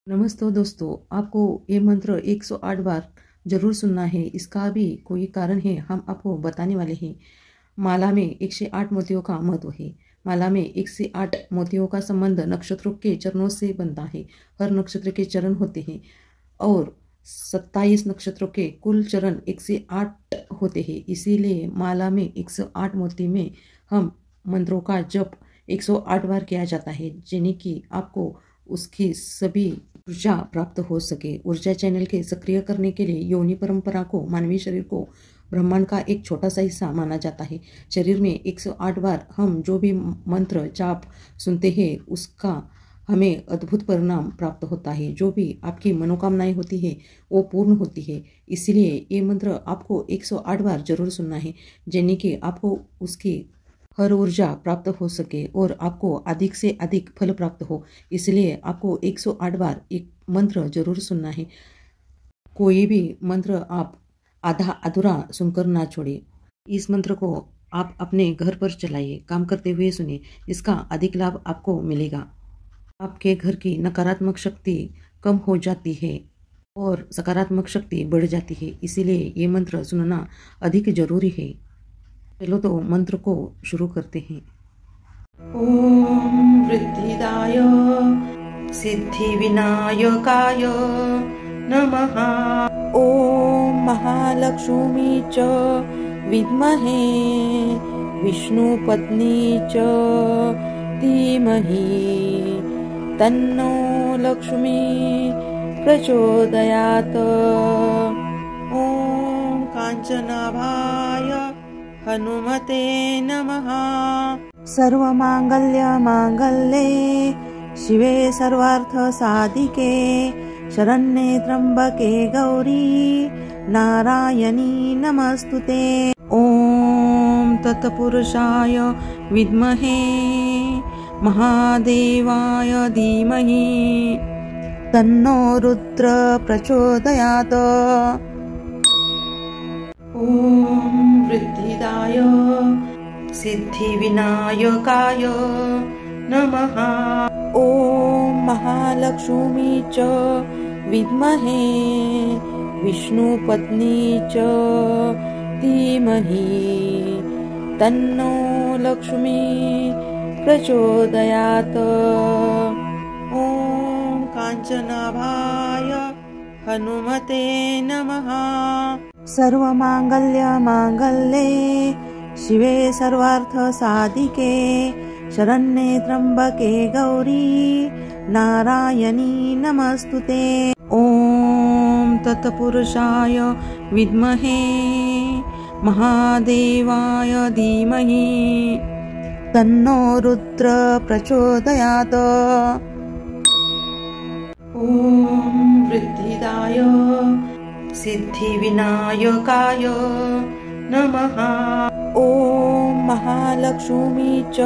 नमस्ते दोस्तों, आपको ये मंत्र 108 बार जरूर सुनना है। इसका भी कोई कारण है, हम आपको बताने वाले हैं। माला में 108 मोतियों का महत्व है। माला में 108 मोतियों का संबंध नक्षत्रों के चरणों से बनता है। हर नक्षत्र के चरण होते हैं और 27 नक्षत्रों के कुल चरण 108 होते हैं। इसीलिए माला में 108 मोती में हम मंत्रों का जप 108 बार किया जाता है, जिन्हें कि आपको उसकी सभी ऊर्जा प्राप्त हो सके। ऊर्जा चैनल के सक्रिय करने के लिए योनि परंपरा को मानवीय शरीर को ब्रह्मांड का एक छोटा सा हिस्सा माना जाता है। शरीर में 108 बार हम जो भी मंत्र जाप सुनते हैं, उसका हमें अद्भुत परिणाम प्राप्त होता है। जो भी आपकी मनोकामनाएं होती है वो पूर्ण होती है। इसलिए ये मंत्र आपको 108 बार जरूर सुनना है, जिन्हें कि आपको उसकी हर ऊर्जा प्राप्त हो सके और आपको अधिक से अधिक फल प्राप्त हो। इसलिए आपको 108 बार एक मंत्र जरूर सुनना है। कोई भी मंत्र आप आधा अधूरा सुनकर ना छोड़े। इस मंत्र को आप अपने घर पर चलाइए, काम करते हुए सुनिए, इसका अधिक लाभ आपको मिलेगा। आपके घर की नकारात्मक शक्ति कम हो जाती है और सकारात्मक शक्ति बढ़ जाती है। इसीलिए ये मंत्र सुनना अधिक जरूरी है। चलो तो मंत्र को शुरू करते हैं। ओम वृद्धिदाय सिद्धि विनायकाय नमः। ओम महालक्ष्मी च विद्महे विष्णुपत्नी च धीमहि तन्नो लक्ष्मी प्रचोदयात्। ओम कांचनाभाय हनुमते नमः। सर्वमांगल्ये शिवे सर्वार्थ साधिके शरण्ये त्र्यंबके गौरी नारायणी नमस्तुते। ओम तत्पुरुषाय विद्महे महादेवाय धीमहि तन्नो रुद्र प्रचोदयात्। ओम वृद्धिदाय सिद्धि विनायकाय नमः। ओम महालक्ष्मी च विद्महे विष्णुपत्नी च धीमहि तन्नो लक्ष्मी प्रचोदयात्। ओम कांचनाभाय हनुमते नमः। सर्वमांगल्ये शिवे सर्वार्थ साधिके शरण्ये त्र्यंबके गौरी नारायणी नमस्तुते। ओम तत्पुरुषाय विद्महे महादेवाय धीमहि तन्नो रुद्र प्रचोदयात्। ओम वृद्धिदाय सिद्धि विनायकाय नमः। ओम महालक्ष्मी च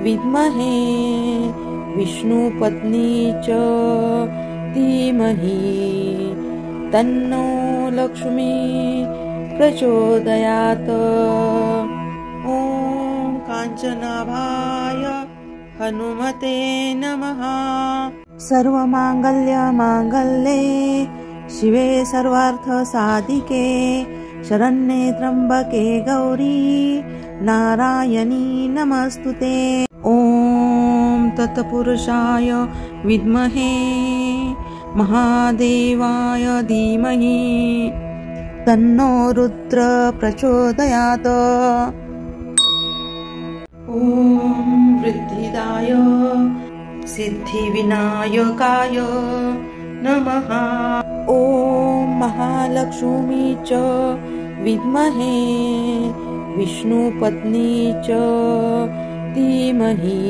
विद्महे विष्णुपत्नी च धीमहि तन्नो लक्ष्मी प्रचोदयात्। ओम कांचनाभाय हनुमते नमः। सर्वमांगल्ये शिवे सर्वार्थ साधिके शरण्ये त्र्यंबके गौरी नारायणी नमस्तुते। ओम तत्पुरुषाय विद्महे महादेवाय धीमहि तन्नो रुद्र प्रचोदयात्। ओम वृद्धिदाय सिद्धि विनायकाय नमः। ओम महालक्ष्मी च विद्महे विष्णुपत्नी च धीमहि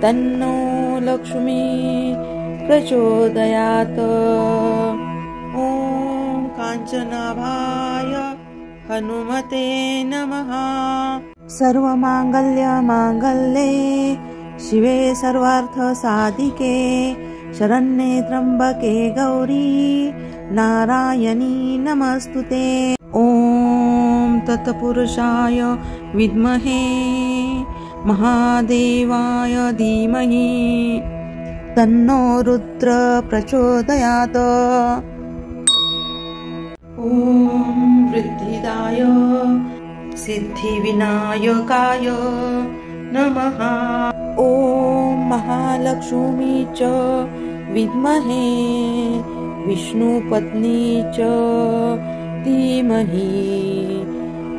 तन्नो लक्ष्मी प्रचोदयात्। ओम कांचनाभाय हनुमते नमः। सर्वमांगल्ये शिवे सर्वार्थ साधिके शरण्ये त्र्यंबके गौरी नारायणी नमस्तुते। ओम तत्पुरुषाय विद्महे महादेवाय धीमहि तन्नो रुद्र प्रचोदयात्। ॐ वृद्धिदाय सिद्धिविनायकाय नमः। ॐ महालक्ष्मी च विद्महे विष्णुपत्नी च धीमहि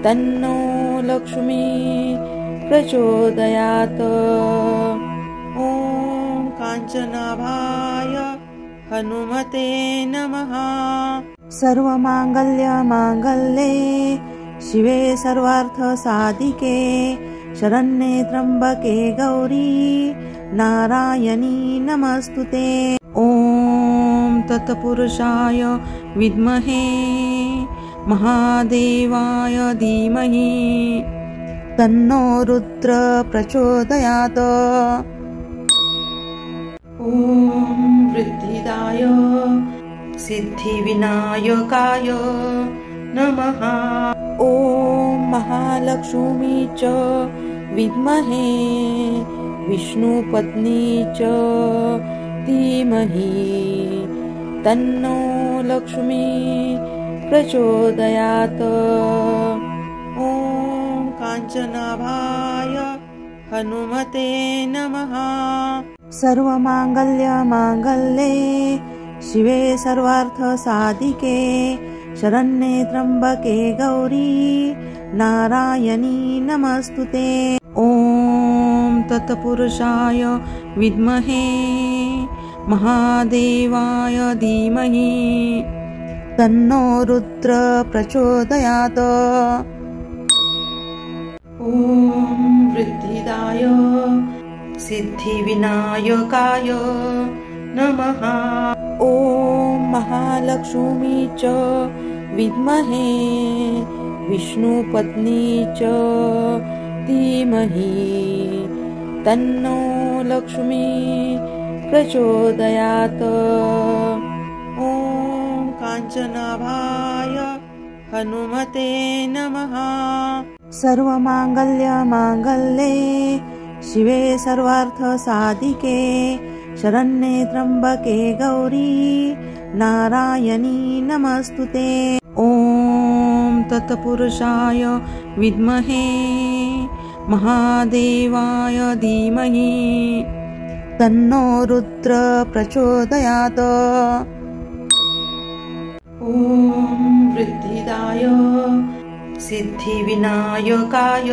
तन्नो लक्ष्मी प्रचोदयात्। ॐ काञ्चनाभाय हनुमते नमः। सर्वमाङ्गल्ये शिवे सर्वार्थसाधिके शरण्ये त्र्यम्बके गौरी नारायणी नमस्तुते। ॐ तत्पुरुषाय विद्महे महादेवाय धीमहि तन्नो रुद्र प्रचोदयात्। ॐ वृद्धिदाय सिद्धिविनायकाय नमः। ॐ महालक्ष्मी च विद्महे विष्णुपत्नी च धीमहि तन्नो लक्ष्मी प्रचोदयात्। ॐ काञ्चनाभाय हनुमते नमः। सर्वमाङ्गल्ये शिवे सर्वार्थसाधिके शरण्ये त्र्यम्बके गौरी नारायणी नमस्तुते। ॐ तत्पुरुषाय विद्महे महादेवाय धीमहि तन्नो रुद्र प्रचोदयात्। ॐ वृद्धिदाय सिद्धिविनायकाय नमः। ॐ महालक्ष्मी च विद्महे विष्णुपत्नी च धीमहि तन्नो लक्ष्मी प्रचोदयात्। ॐ काञ्चनाभाय हनुमते नमः। सर्वमाङ्गल्ये शिवे सर्वार्थसाधिके शरण्ये त्र्यम्बके गौरी नारायणी नमस्तुते। ॐ तत्पुरुषाय विद्महे महादेवाय धीमहि तन्नो रुद्र प्रचोदयात्। ॐ वृद्धिदाय सिद्धिविनायकाय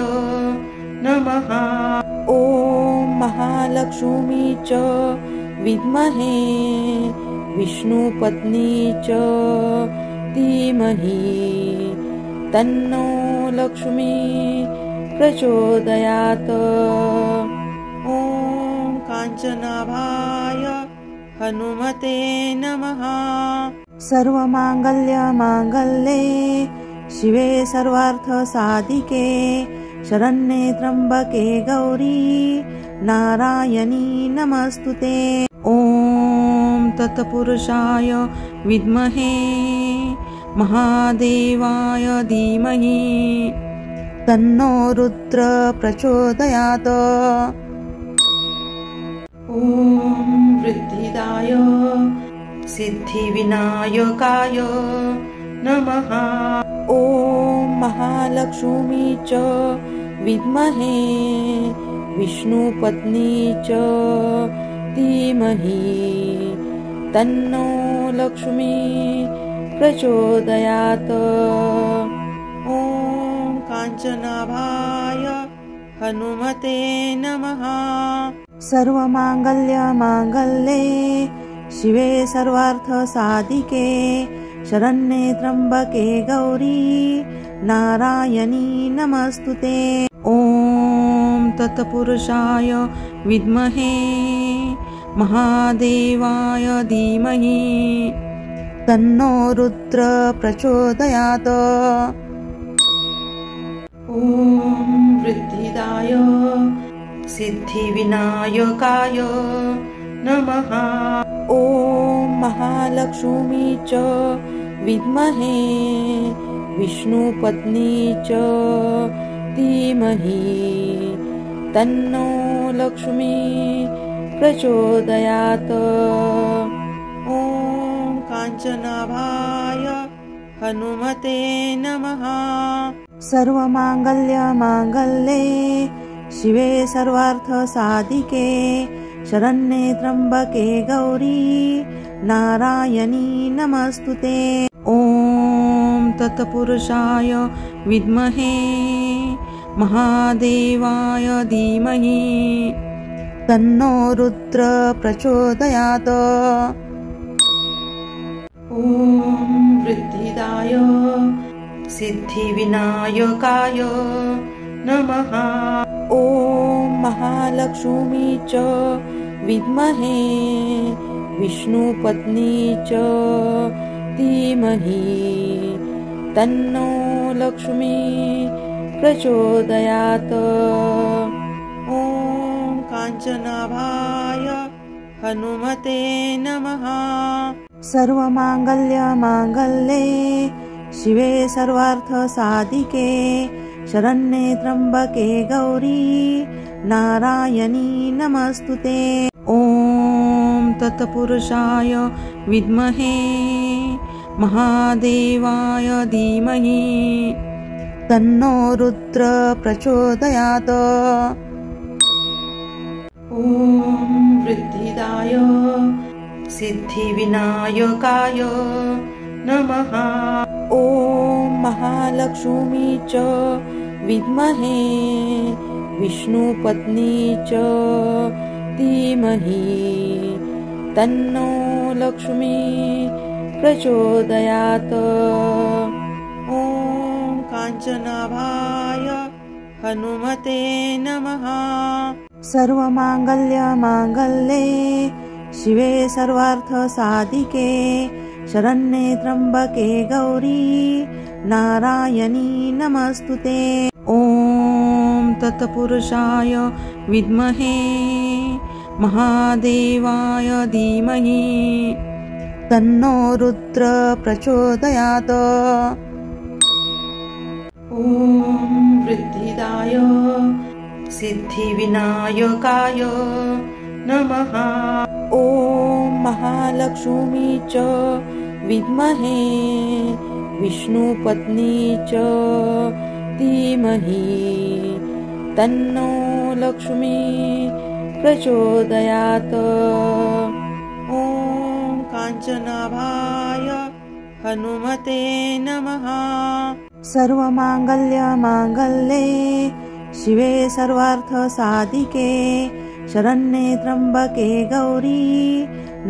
नमः। ॐ महालक्ष्मी च विद्महे विष्णुपत्नी च धीमहि तन्नो लक्ष्मी प्रचोदयात्। ॐ काञ्चनाभाय हनुमते नमः। सर्वमाङ्गल्ये शिवे सर्वार्थसाधिके शरण्ये त्र्यम्बके गौरी नारायणी नमस्तुते। ॐ तत्पुरुषाय विद्महे महादेवाय धीमहि तन्नो रुद्र प्रचोदयात्। ॐ वृद्धिदाय सिद्धिविनायकाय नमः। ॐ महालक्ष्मी च विद्महे विष्णुपत्नी च धीमहि तन्नो लक्ष्मी प्रचोदयात्। ॐ काञ्चनाभाय हनुमते नमः। सर्वमाङ्गल्ये शिवे सर्वार्थसाधिके शरण्ये त्र्यम्बके गौरी नारायणी नमस्तुते। ॐ तत्पुरुषाय विद्महे महादेवाय धीमहि तन्नो रुद्र प्रचोदयात्। ॐ वृद्धिदाय सिद्धिविनायकाय नमः। ॐ महालक्ष्मी च विद्महे विष्णुपत्नी च धीमहि तन्नो लक्ष्मी प्रचोदयात्। ॐ काञ्चनाभाय हनुमते नमः। सर्वमाङ्गल्ये शिवे सर्वार्थसाधिके शरण्ये त्र्यम्बके गौरी नारायणी नमस्तुते। ॐ तत्पुरुषाय विद्महे महादेवाय धीमहि तन्नो रुद्र प्रचोदयात्। ॐ वृद्धिदाय सिद्धिविनायकाय नमः। ॐ महालक्ष्मी च विद्महे विष्णुपत्नी च धीमहि तन्नो लक्ष्मी प्रचोदयात्। ॐ काञ्चनाभाय हनुमते नमः। सर्वमाङ्गल्ये शिवे सर्वार्थसाधिके शरण्ये त्र्यम्बके गौरी नारायणी नमस्तुते। ॐ तत्पुरुषाय विद्महे महादेवाय धीमहि तन्नो रुद्र प्रचोदयात्। ॐ वृद्धिदाय सिद्धिविनायकाय नमः। ॐ महालक्ष्मी च विद्महे विष्णुपत्नी च धीमहि तन्नो लक्ष्मी प्रचोदयात्। ॐ काञ्चनाभाय हनुमते नमः। सर्वमाङ्गल्ये शिवे सर्वार्थसाधिके शरण्ये त्र्यम्बके गौरी नारायणी नमस्तुते। ॐ तत्पुरुषाय विद्महे महादेवाय धीमहि तन्नो रुद्र प्रचोदयात्। ॐ वृद्धिदाय सिद्धिविनायकाय नमः। ॐ महालक्ष्मी च विद्महे विष्णुपत्नी च धीमहि तन्नो लक्ष्मी प्रचोदयात्। ॐ काञ्चनाभाय हनुमते नमः। सर्वमाङ्गल्ये शिवे सर्वार्थसाधिके शरण्ये त्र्यम्बके गौरी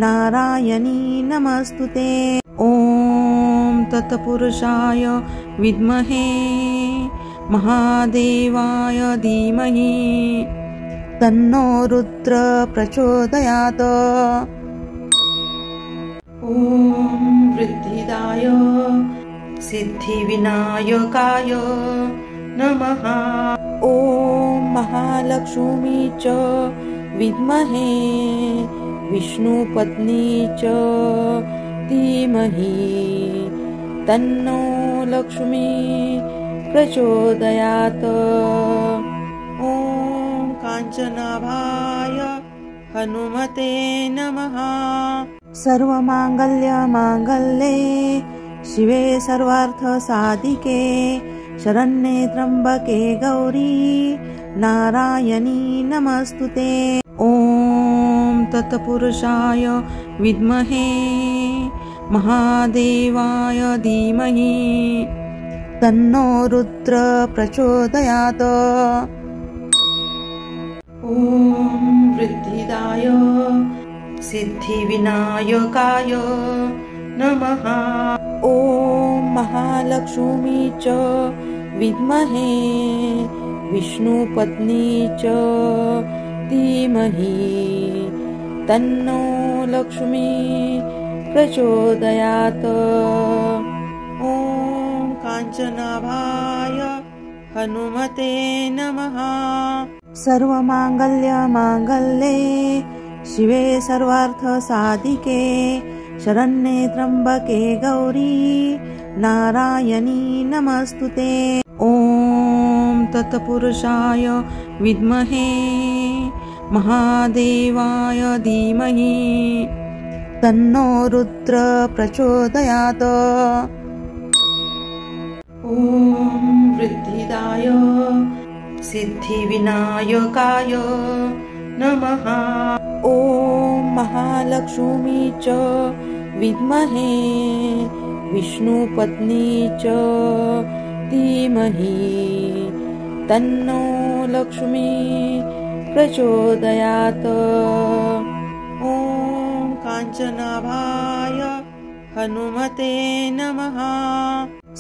नारायणी नमस्तुते। ॐ तत्पुरुषाय विद्महे महादेवाय धीमहि तन्नो रुद्र प्रचोदयात्। ॐ वृद्धिदाय सिद्धिविनायकाय नमः। ॐ महालक्ष्मी च विद्महे विष्णुपत्नी च धीमहि तन्नो लक्ष्मी प्रचोदयात्। ॐ काञ्चनाभाय हनुमते नमः। सर्वमाङ्गल्ये शिवे सर्वार्थसाधिके शरण्ये त्र्यम्बके गौरी नारायणी नमस्तुते। ॐ तत्पुरुषाय विद्महे महादेवाय धीमहि तन्नो रुद्र प्रचोदयात्। ॐ वृद्धिदाय सिद्धिविनायकाय नमः। ॐ महालक्ष्मी च विद्महे विष्णुपत्नी च धीमहि तन्नो लक्ष्मी प्रचोदयात्। ॐ काञ्चनाभाय हनुमते नमः। सर्वमाङ्गल्ये शिवे सर्वार्थसाधिके शरण्ये त्र्यम्बके गौरी नारायणी नमस्तुते। ॐ तत्पुरुषाय विद्महे महादेवाय धीमहि तन्नो रुद्र प्रचोदयात्। ॐ वृद्धिदाय सिद्धिविनायकाय नमः। ॐ महालक्ष्मी च विद्महे विष्णुपत्नी च धीमहि तन्नो लक्ष्मी प्रचोदयात्। ॐ काञ्चनाभाय हनुमते नमः।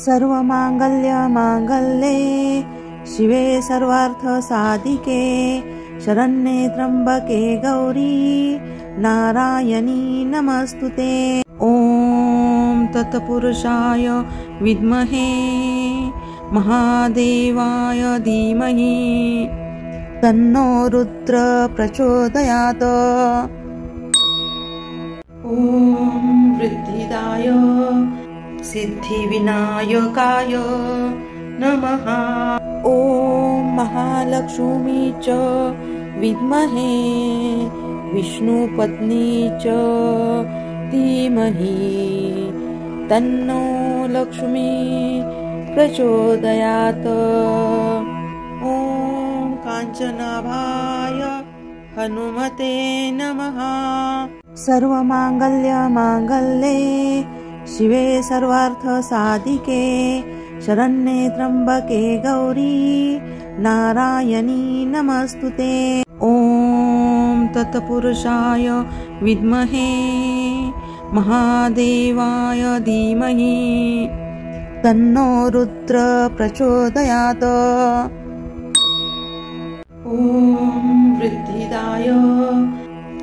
सर्वमाङ्गल्यमाङ्गल्ये शिवे सर्वार्थसाधिके शरण्ये त्र्यम्बके गौरी नारायणी नमस्तुते। ॐ तत्पुरुषाय विद्महे महादेवाय धीमहि तन्नो रुद्र प्रचोदयात्। ॐ वृद्धिदाय सिद्धिविनायकाय नमः। ॐ महालक्ष्मी च विद्महे विष्णुपत्नी च धीमहि तन्नो लक्ष्मी प्रचोदयात्। ॐ काञ्चनाभाय हनुमते नमः। सर्वमाङ्गल्यमाङ्गल्ये शिवे सर्वार्थसाधिके शरण्ये त्र्यम्बके गौरी नारायणी नमस्तुते। ॐ तत्पुरुषाय विद्महे महादेवाय धीमहि तन्नो रुद्र प्रचोदयात्। ॐ वृद्धिदाय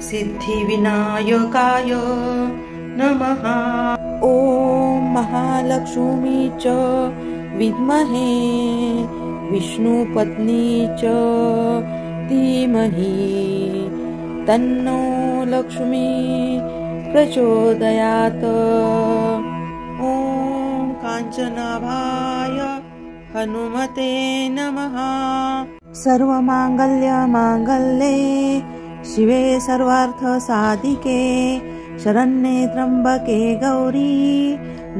सिद्धिविनायकाय नमः। ॐ महालक्ष्मी च विद्महे विष्णुपत्नी च धीमहि तन्नो लक्ष्मी प्रचोदयात्। ॐ काञ्चनाभाय हनुमते नमः। सर्वमाङ्गल्यमाङ्गल्ये शिवे सर्वार्थसाधिके शरण्ये त्र्यम्बके गौरी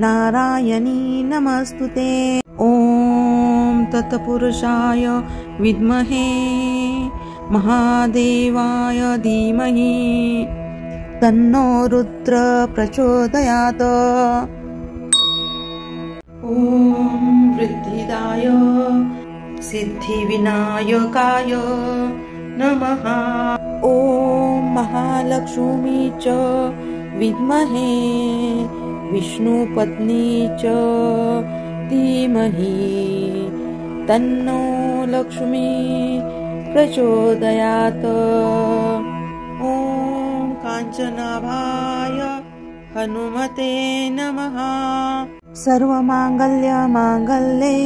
नारायणी नमस्तुते। ॐ तत्पुरुषाय विद्महे महादेवाय धीमहि तन्नो रुद्र प्रचोदयात्। ॐ वृद्धिदाय सिद्धिविनायकाय नमः। ॐ महालक्ष्मी च विद्महे विष्णुपत्नी च धीमहि तन्नो लक्ष्मी प्रचोदयात्। ॐ काञ्चनाभाय हनुमते नमः। सर्वमाङ्गल्यमाङ्गल्ये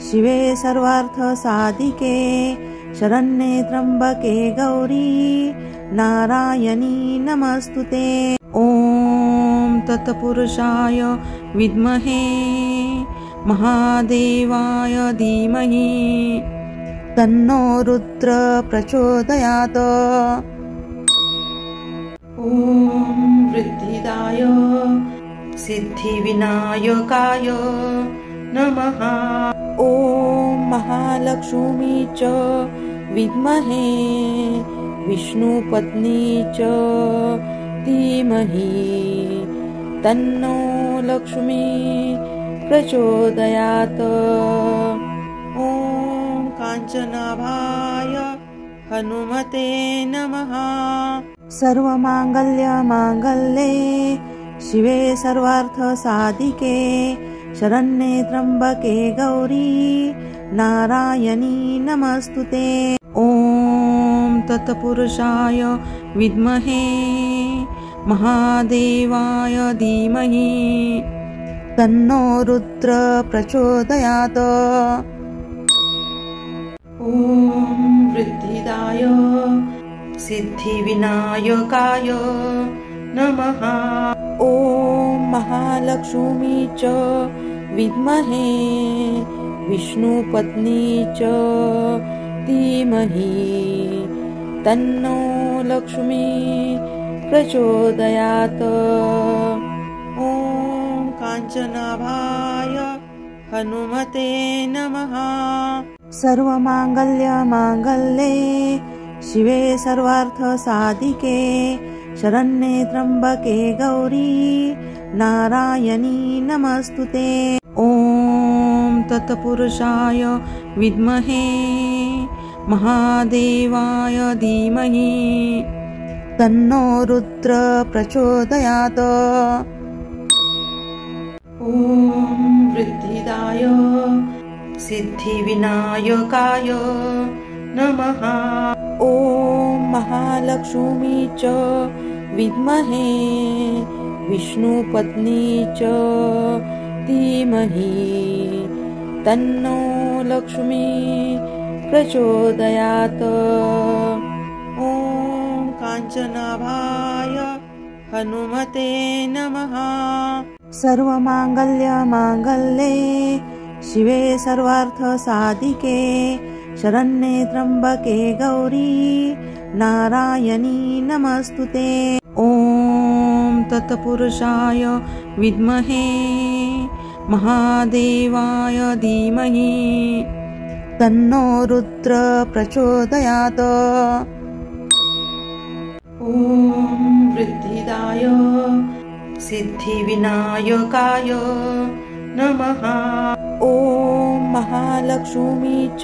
शिवे सर्वार्थसाधिके शरण्ये त्र्यम्बके गौरी नारायणी नमस्तुते। ॐ तत्पुरुषाय विद्महे महादेवाय धीमहि तन्नो रुद्र प्रचोदयात्। ॐ वृद्धिदाय सिद्धिविनायकाय नमः। ॐ महालक्ष्मी च विद्महे विष्णुपत्नी च धीमहि तन्नो लक्ष्मी प्रचोदयात्। ॐ काञ्चनाभाय हनुमते नमः। सर्वमाङ्गल्यमाङ्गल्ये शिवे सर्वार्थसाधिके शरण्ये त्र्यम्बके गौरी नारायणी नमस्तुते। ॐ तत्पुरुषाय विद्महे महादेवाय धीमहि तन्नो रुद्र प्रचोदयात्। ॐ वृद्धिदाय सिद्धिविनायकाय नमः। ॐ महालक्ष्मी च विद्महे विष्णुपत्नी च धीमहि तन्नो लक्ष्मी प्रचोदयात्। ॐ काञ्चनाभाय हनुमते नमः। सर्वमाङ्गल्ये शिवे सर्वार्थसाधिके शरण्ये त्र्यम्बके गौरी नारायणी नमस्तुते। ॐ तत्पुरुषाय विद्महे महादेवाय धीमहि तन्नो रुद्र प्रचोदयात्। ॐ वृद्धिदाय सिद्धिविनायकाय नमः। ॐ महालक्ष्मी च विद्महे विष्णुपत्नी च धीमहि तन्नो लक्ष्मी प्रचोदयात्। ॐ काञ्चनाभाय हनुमते नमः। सर्वमाङ्गल्ये शिवे सर्वार्थसाधिके शरण्ये त्र्यम्बके गौरी नारायणी नमस्तुते। ॐ तत्पुरुषाय विद्महे महादेवाय धीमहि तन्नो रुद्र प्रचोदयात्। ॐ वृद्धिदाय सिद्धिविनायकाय नमः। ॐ महालक्ष्मी च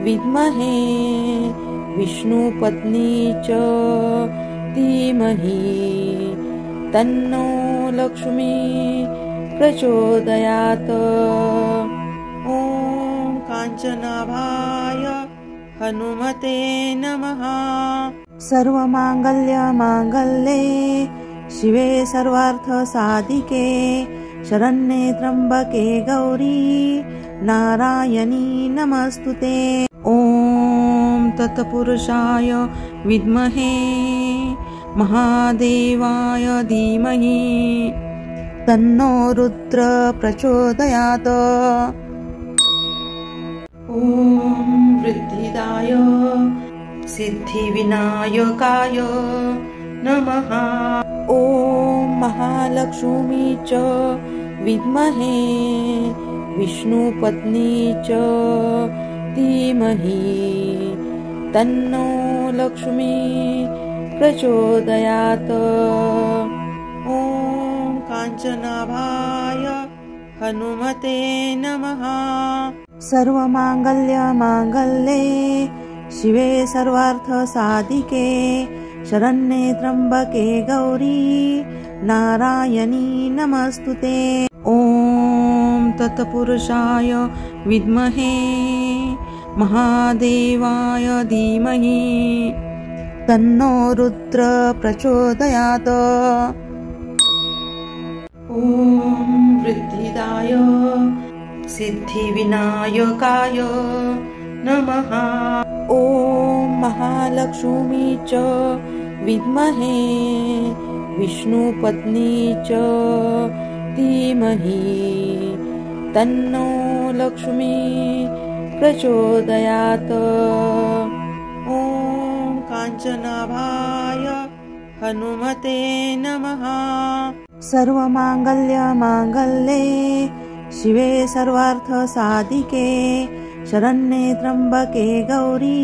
विद्महे विष्णुपत्नी च धीमहि तन्नो लक्ष्मी प्रचोदयात्। ॐ काञ्चनाभाय हनुमते नमः। सर्वमाङ्गल्ये शिवे सर्वार्थसाधिके शरण्ये त्र्यम्बके गौरी नारायणी नमस्तुते। ॐ तत्पुरुषाय विद्महे महादेवाय धीमहि तन्नो रुद्र प्रचोदयात्। ॐ वृद्धिदाय सिद्धिविनायकाय नमः। ॐ महालक्ष्मी च विद्महे विष्णुपत्नी च धीमहि तन्नो लक्ष्मी प्रचोदयात्। ॐ काञ्चनाभाय हनुमते नमः। सर्वमाङ्गल्ये शिवे सर्वार्थसाधिके शरण्ये त्र्यम्बके गौरी नारायणी नमस्तुते। ॐ तत्पुरुषाय विद्महे महादेवाय धीमहि तन्नो रुद्र प्रचोदयात्। ॐ वृद्धिदाय सिद्धिविनायकाय नमः। ॐ महालक्ष्मी च विद्महे विष्णुपत्नी च धीमहि तन्नो लक्ष्मी प्रचोदयात्। ॐ काञ्चनाभाय हनुमते नमः। सर्वमाङ्गल्ये शिवे सर्वार्थसाधिके शरण्ये त्र्यम्बके गौरी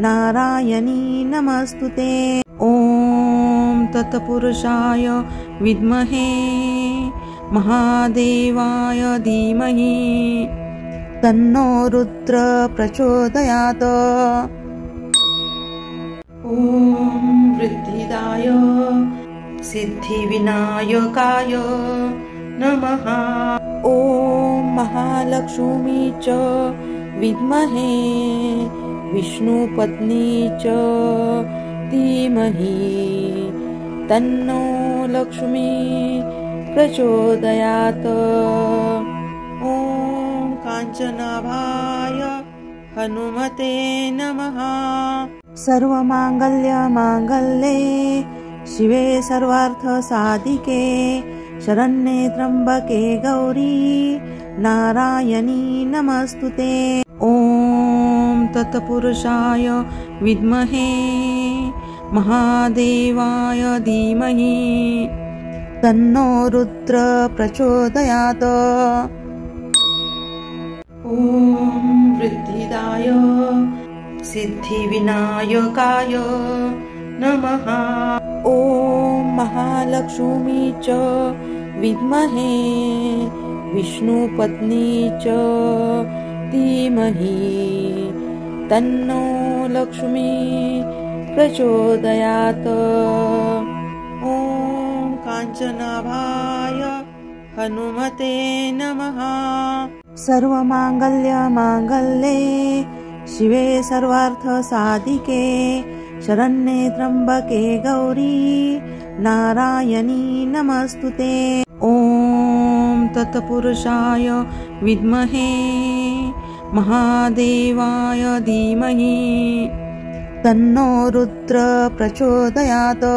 नारायणी नमस्तुते। ॐ तत्पुरुषाय विद्महे महादेवाय धीमहि तन्नो रुद्र प्रचोदयात्। ॐ वृद्धिदाय सिद्धिविनायकाय नमः। ॐ महालक्ष्मी च विद्महे विष्णुपत्नी च धीमहि तन्नो लक्ष्मी प्रचोदयात्। ॐ काञ्चनाभाय हनुमते नमः। सर्वमाङ्गल्ये शिवे सर्वार्थसाधिके शरण्ये त्र्यम्बके गौरी नारायणी नमस्तुते। ॐ तत्पुरुषाय विद्महे महादेवाय धीमहि तन्नो रुद्र प्रचोदयात्। ॐ वृद्धिदाय सिद्धिविनायकाय नमः। ॐ महालक्ष्मी च विद्महे विष्णुपत्नी च धीमहि तन्नो लक्ष्मी प्रचोदयात्। ॐ काञ्चनाभाय हनुमते नमः। सर्वमाङ्गल्ये शिवे सर्वार्थसाधिके शरण्ये त्र्यम्बके गौरी नारायणी नमस्तुते। ॐ तत्पुरुषाय विद्महे महादेवाय धीमहि तन्नो रुद्र प्रचोदयात्।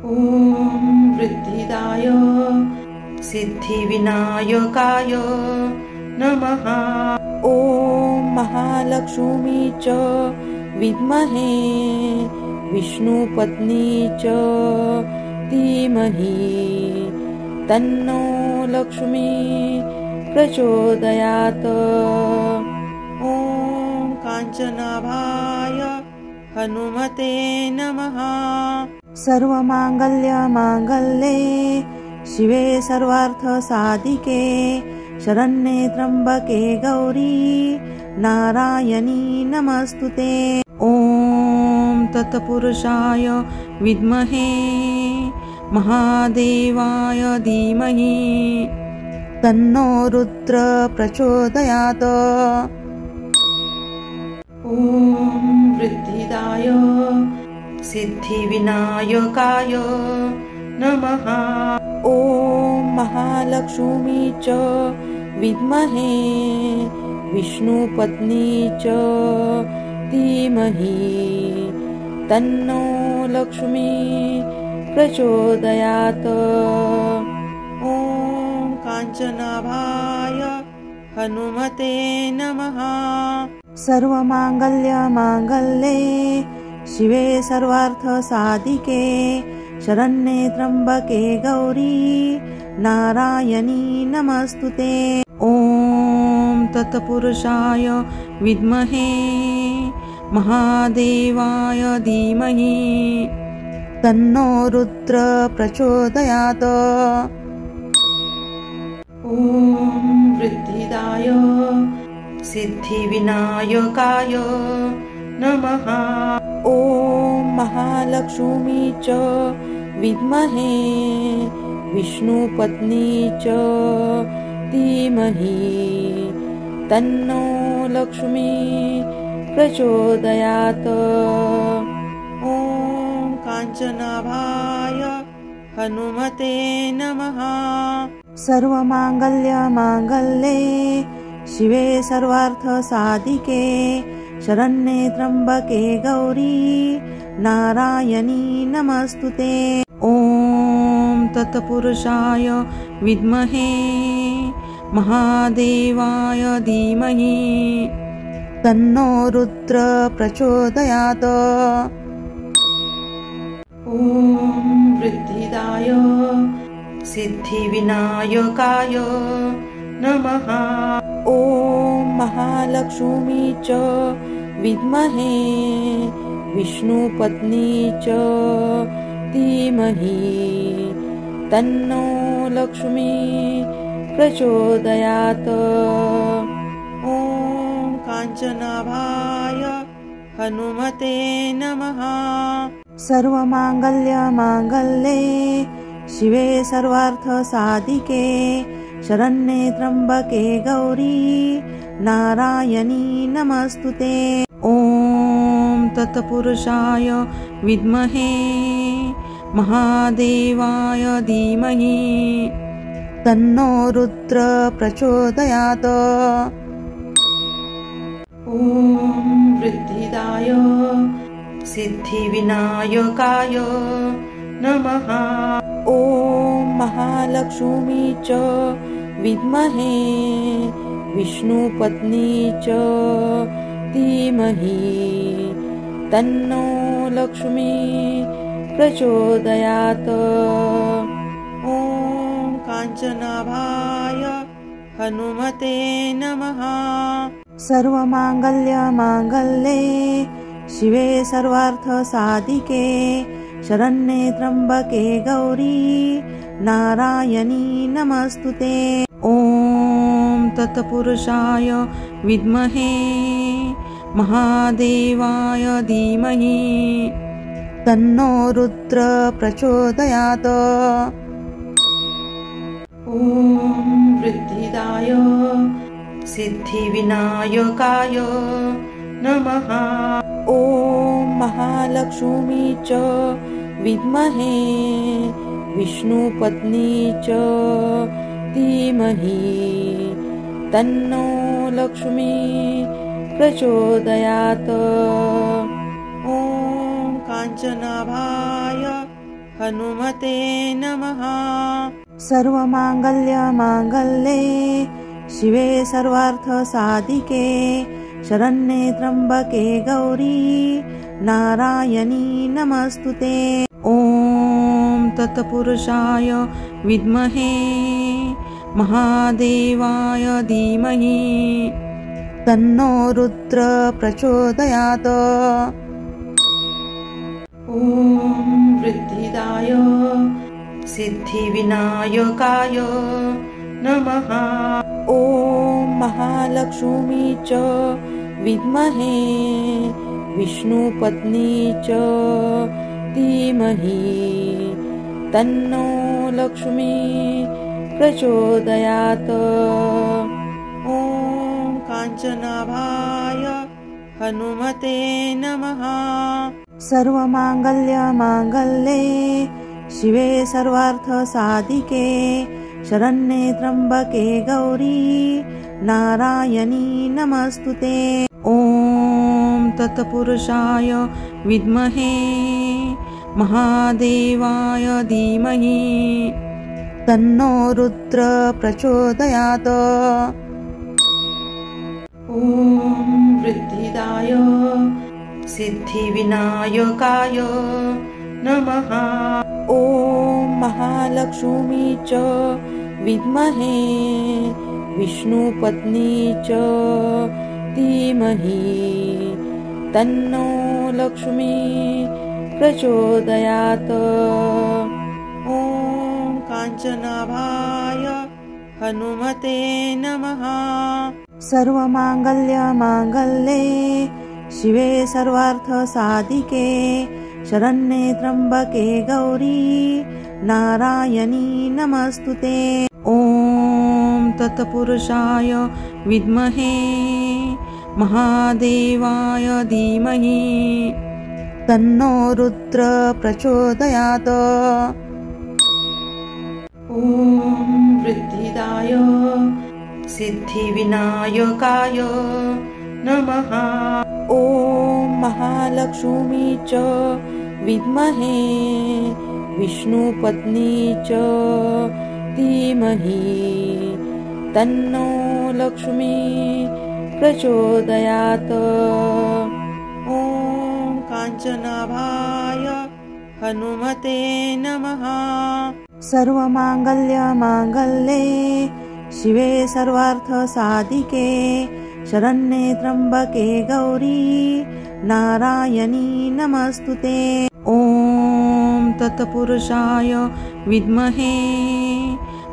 ॐ वृद्धिदाय सिद्धिविनायकाय नमः। ॐ महालक्ष्मी च विद्महे विष्णुपत्नी च धीमहि तन्नो लक्ष्मी प्रचोदयात्। ॐ काञ्चनाभाय हनुमते नमः। सर्वमाङ्गल्ये शिवे सर्वार्थसाधिके शरण्ये त्र्यम्बके गौरी नारायणी नमस्तुते। ॐ तत्पुरुषाय विद्महे महादेवाय धीमहि तन्नो रुद्र प्रचोदयात्। ॐ वृद्धिदाय सिद्धिविनायकाय नमः। ॐ महालक्ष्मी च विद्महे विष्णुपत्नी च धीमहि तन्नो लक्ष्मी प्रचोदयात्। ॐ काञ्चनाभाय हनुमते नमः। सर्वमाङ्गल्ये शिवे सर्वार्थसाधिके शरण्ये त्र्यम्बके गौरी नारायणी नमस्तुते। ॐ तत्पुरुषाय विद्महे महादेवाय धीमहि तन्नो रुद्र प्रचोदयात्। ॐ वृद्धिदाय सिद्धिविनायकाय नमः। ॐ महालक्ष्मी च विद्महे विष्णुपत्नी च धीमहि तन्नो लक्ष्मी प्रचोदयात्। ॐ काञ्चनाभाय हनुमते नमः। सर्वमाङ्गल्ये शिवे सर्वार्थसाधिके शरण्ये त्र्यम्बके गौरी नारायणी नमस्तुते। ॐ तत्पुरुषाय विद्महे महादेवाय धीमहि तन्नो रुद्र प्रचोदयात्। ॐ वृद्धिदाय सिद्धिविनायकाय नमः। ॐ महालक्ष्मी च विद्महे विष्णुपत्नी च धीमहि तन्नो लक्ष्मी प्रचोदयात्। ॐ काञ्चनाभाय हनुमते नमः। सर्वमाङ्गल्ये शिवे सर्वार्थसाधिके शरण्ये त्र्यम्बके गौरी नारायणी नमस्तुते। ॐ तत्पुरुषाय विद्महे महादेवाय धीमहि तन्नो रुद्र प्रचोदयात्। ॐ वृद्धिदाय सिद्धिविनायकाय नमः। ॐ महालक्ष्मी च विद्महे विष्णुपत्नी च धीमहि तन्नो लक्ष्मी प्रचोदयात्। ॐ काञ्चनाभाय हनुमते नमः। सर्वमाङ्गल्ये शिवे सर्वार्थसाधिके शरण्ये त्र्यम्बके गौरी नारायणी नमस्तुते। ॐ तत्पुरुषाय विद्महे महादेवाय धीमहि तन्नो रुद्र प्रचोदयात्। ॐ वृद्धिदाय सिद्धिविनायकाय नमः। ॐ महालक्ष्मी च विद्महे विष्णुपत्नी च धीमहि तन्नो लक्ष्मी प्रचोदयात्। ॐ काञ्चनाभाय हनुमते नमः। सर्वमाङ्गल्ये शिवे सर्वार्थसाधिके शरण्ये त्र्यम्बके गौरी नारायणी नमस्तुते। ॐ तत्पुरुषाय विद्महे महादेवाय धीमहि तन्नो रुद्र प्रचोदयात्। ॐ वृद्धिदाय सिद्धिविनायकाय नमः। ॐ महालक्ष्मी च विद्महे विष्णुपत्नी च धीमहि तन्नो लक्ष्मी प्रचोदयात्। ॐ काञ्चनाभाय हनुमते नमः। सर्वमाङ्गल्ये शिवे सर्वार्थसाधिके शरण्ये त्र्यम्बके गौरी नारायणी नमस्तुते। ॐ तत्पुरुषाय विद्महे महादेवाय धीमहि तन्नो रुद्र प्रचोदयात्। ॐ वृद्धिदाय सिद्धिविनायकाय नमः। ॐ महालक्ष्मी च विद्महे विष्णुपत्नी च धीमहि तन्नो लक्ष्मी प्रचोदयात्। ॐ काञ्चनाभाय हनुमते नमः। सर्वमाङ्गल्ये शिवे सर्वार्थसाधिके शरण्ये त्र्यम्बके गौरी नारायणी नमस्तुते। ॐ तत्पुरुषाय विद्महे महादेवाय धीमहि तन्नो रुद्र प्रचोदयात्। ॐ वृद्धिदाय सिद्धिविनायकाय नमः। ॐ महालक्ष्मी च विद्महे विष्णुपत्नी च धीमहि तन्नो लक्ष्मी प्रचोदयात्। ॐ काञ्चनाभाय हनुमते नमः। सर्वमाङ्गल्ये शिवे सर्वार्थसाधिके शरण्ये त्र्यम्बके गौरी नारायणी नमस्तुते। ॐ तत्पुरुषाय विद्महे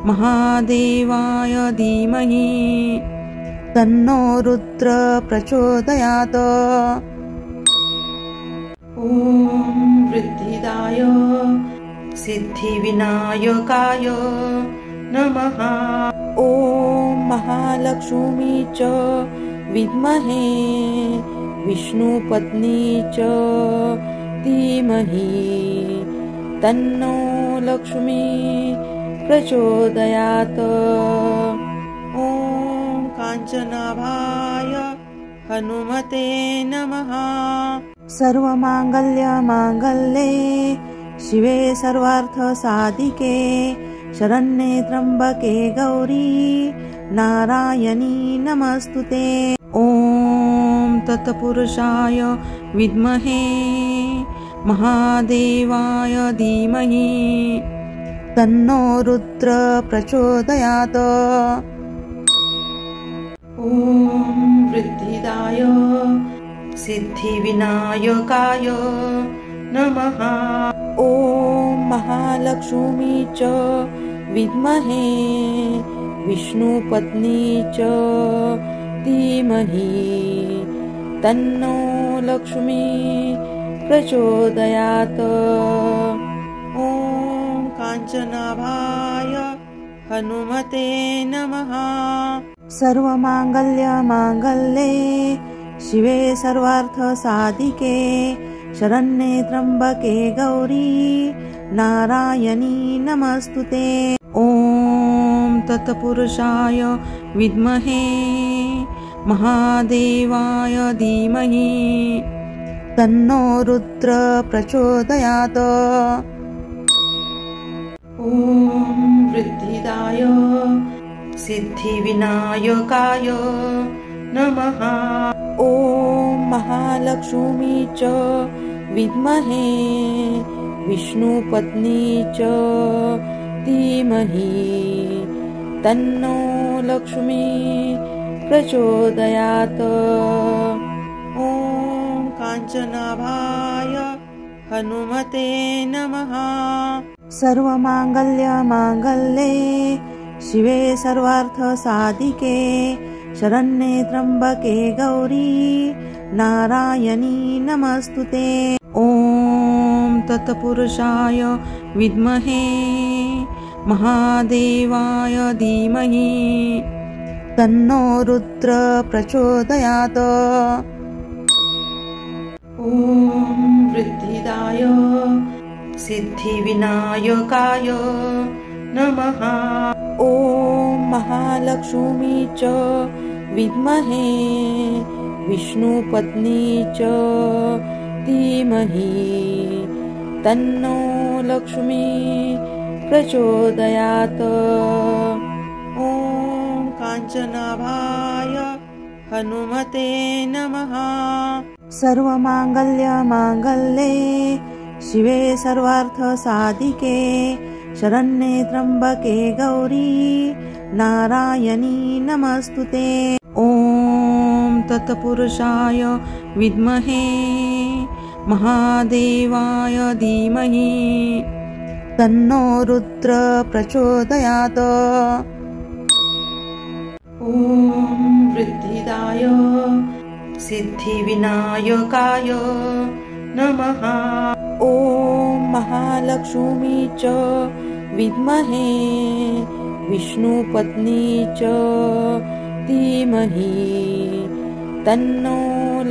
महादेवाय धीमहि तन्नो रुद्र प्रचोदयात्। ॐ वृद्धिदाय सिद्धिविनायकाय नमः। ॐ महालक्ष्मी च विद्महे विष्णुपत्नी च धीमहि तन्नो लक्ष्मी प्रचोदयात्। ॐ काञ्चनाभाय हनुमते नमः। सर्वमाङ्गल्ये शिवे सर्वार्थसाधिके शरण्ये त्र्यम्बके गौरी नारायणी नमस्तुते। ॐ तत्पुरुषाय विद्महे महादेवाय धीमहि तन्नो रुद्र प्रचोदयात्। ॐ वृद्धिदाय सिद्धिविनायकाय नमः। ॐ महालक्ष्मी च विद्महे विष्णुपत्नी च धीमहि तन्नो लक्ष्मी प्रचोदयात्। ॐ काञ्चनाभाय हनुमते नमः। सर्वमाङ्गल्ये शिवे सर्वार्थसाधिके शरण्ये त्र्यम्बके गौरी नारायणी नमस्तुते। ॐ तत्पुरुषाय विद्महे महादेवाय धीमहि तन्नो रुद्र प्रचोदयात्। ॐ वृद्धिदाय सिद्धिविनायकाय नमः। ॐ महालक्ष्मी च विद्महे विष्णुपत्नी च धीमहि तन्नो लक्ष्मी प्रचोदयात्। ॐ काञ्चनाभाय हनुमते नमः। सर्वमाङ्गल्ये शिवे सर्वार्थसाधिके शरण्ये त्र्यम्बके गौरी नारायणी नमस्तुते। ॐ तत्पुरुषाय विद्महे महादेवाय धीमहि तन्नो रुद्र प्रचोदयात्। ॐ वृद्धिदाय सिद्धिविनायकाय नमः। ॐ महालक्ष्मी च विद्महे विष्णुपत्नी च धीमहि तन्नो लक्ष्मी प्रचोदयात्। ॐ काञ्चनाभाय हनुमते नमः। सर्वमाङ्गल्ये शिवे सर्वार्थसाधिके शरण्ये त्र्यम्बके गौरी नारायणी नमस्तुते। ॐ तत्पुरुषाय विद्महे महादेवाय धीमहि तन्नो रुद्र प्रचोदयात्। ॐ वृद्धिदाय सिद्धिविनायकाय नमः। ॐ महालक्ष्मी च विद्महे विष्णुपत्नी च धीमहि तन्नो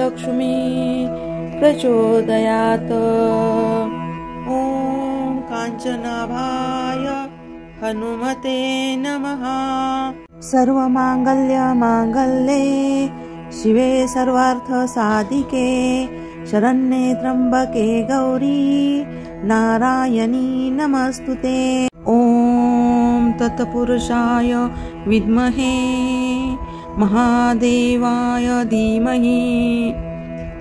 लक्ष्मी प्रचोदयात्। ॐ काञ्चनाभाय हनुमते नमः। सर्वमाङ्गल्ये शिवे सर्वार्थसाधिके शरण्ये त्र्यम्बके गौरी नारायणी नमस्तुते। ॐ तत्पुरुषाय विद्महे महादेवाय धीमहि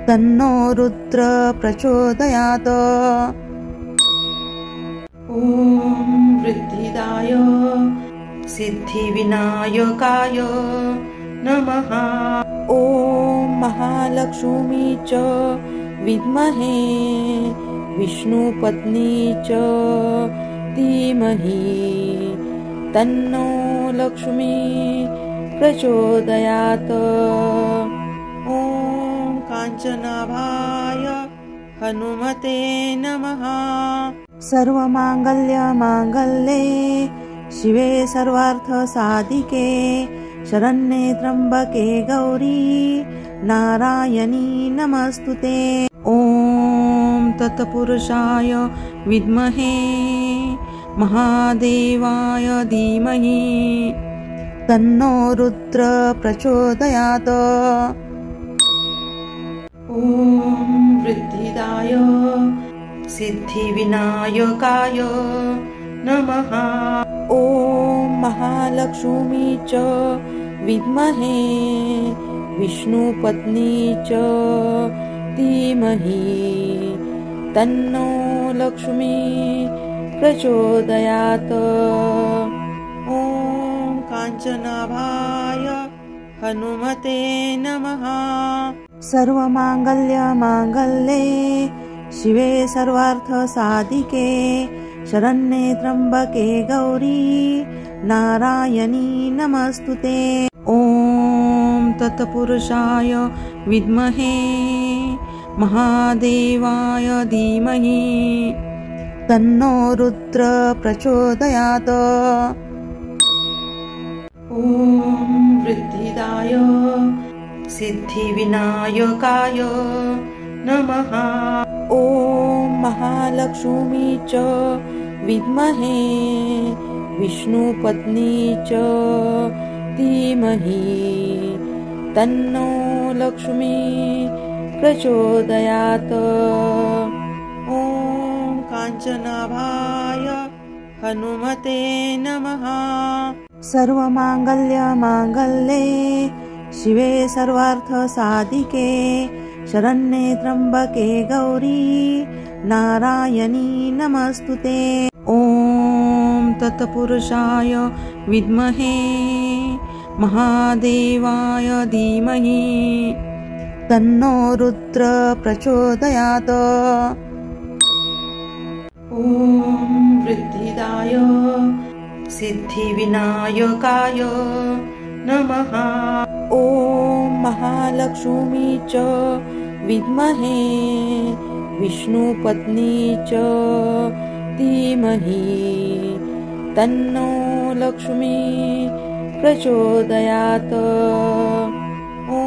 तन्नो रुद्र प्रचोदयात्। ॐ वृद्धिदाय सिद्धिविनायकाय नमः। ॐ महालक्ष्मी च विद्महे विष्णुपत्नी च धीमहि तन्नो लक्ष्मी प्रचोदयात्। ॐ काञ्चनाभाय हनुमते नमः। सर्वमाङ्गल्ये शिवे सर्वार्थसाधिके शरण्ये त्र्यम्बके गौरी नारायणी नमस्तुते। ॐ तत्पुरुषाय विद्महे महादेवाय धीमहि तन्नो रुद्र प्रचोदयात्। ॐ वृद्धिदाय सिद्धिविनायकाय नमः। ॐ महालक्ष्मी च विद्महे विष्णुपत्नी च धीमहि तन्नो लक्ष्मी प्रचोदयात्। ॐ काञ्चनाभाय हनुमते नमः। सर्वमाङ्गल्ये शिवे सर्वार्थसाधिके शरण्ये त्र्यम्बके गौरी नारायणी नमस्तुते। ॐ तत्पुरुषाय विद्महे महादेवाय धीमहि तन्नो रुद्र प्रचोदयात्। ॐ वृद्धिदाय सिद्धिविनायकाय नमः। ॐ महालक्ष्मी च विद्महे विष्णुपत्नी च धीमहि तन्नो लक्ष्मी प्रचोदयात्। ॐ काञ्चनाभाय हनुमते नमः। सर्वमाङ्गल्ये शिवे सर्वार्थसाधिके शरण्ये त्र्यम्बके गौरी नारायणी नमस्तुते। ॐ तत्पुरुषाय विद्महे महादेवाय धीमहि तन्नो रुद्र प्रचोदयात्। ॐ वृद्धिदाय सिद्धिविनायकाय नमः। ॐ महालक्ष्मी च विद्महे विष्णुपत्नी च धीमहि तन्नो लक्ष्मी प्रचोदयात्। ॐ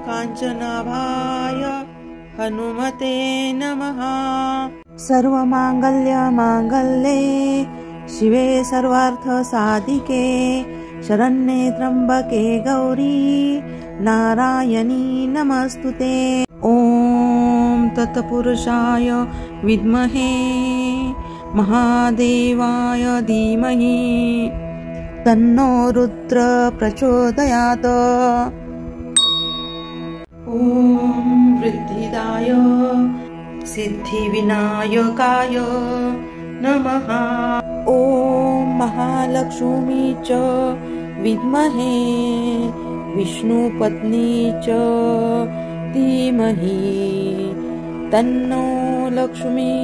काञ्चनाभाय हनुमते नमः। सर्वमाङ्गल्ये शिवे सर्वार्थसाधिके शरण्ये त्र्यम्बके गौरी नारायणी नमस्तुते। ॐ तत्पुरुषाय विद्महे महादेवाय धीमहि तन्नो रुद्र प्रचोदयात्। ॐ वृद्धिदाय सिद्धिविनायकाय नमः। ॐ महालक्ष्मी च विद्महे विष्णुपत्नी च धीमहि तन्नो लक्ष्मी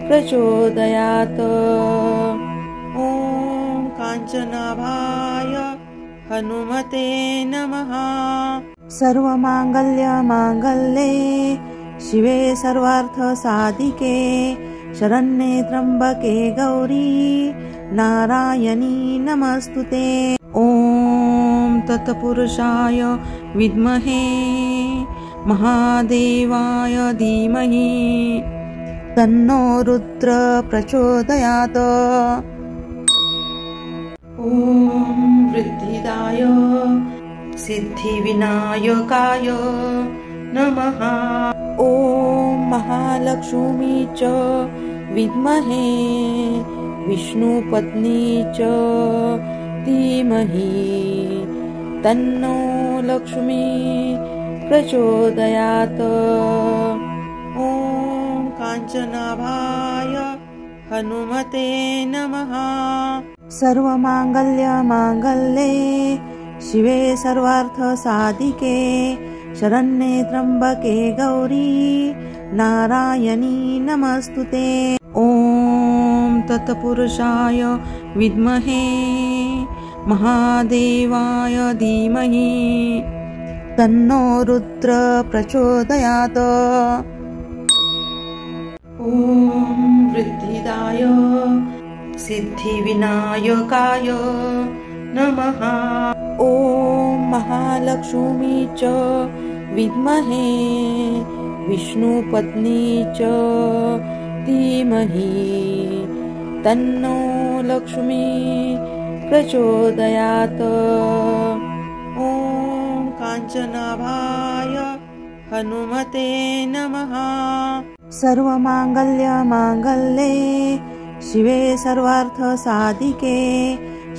प्रचोदयात्। ॐ काञ्चनाभाय हनुमते नमः। सर्वमाङ्गल्ये शिवे सर्वार्थसाधिके शरण्ये त्र्यम्बके गौरी नारायणी नमस्तुते। ॐ तत्पुरुषाय विद्महे महादेवाय धीमहि तन्नो रुद्र प्रचोदयात्। ॐ वृद्धिदाय सिद्धिविनायकाय नमः। ॐ महालक्ष्मी च विद्महे विष्णुपत्नी च धीमहि तन्नो लक्ष्मी प्रचोदयात्। ॐ काञ्चनाभाय हनुमते नमः। सर्वमाङ्गल्ये शिवे सर्वार्थसाधिके शरण्ये त्र्यम्बके गौरी नारायणी नमस्तुते। ॐ तत्पुरुषाय विद्महे महादेवाय धीमहि तन्नो रुद्र प्रचोदयात्। ॐ वृद्धिदाय सिद्धिविनायकाय नमः। ॐ महालक्ष्मी च विद्महे विष्णुपत्नी च धीमहि तन्नो लक्ष्मी प्रचोदयात्। ॐ काञ्चनाभाय हनुमते नमः। सर्वमाङ्गल्ये शिवे सर्वार्थसाधिके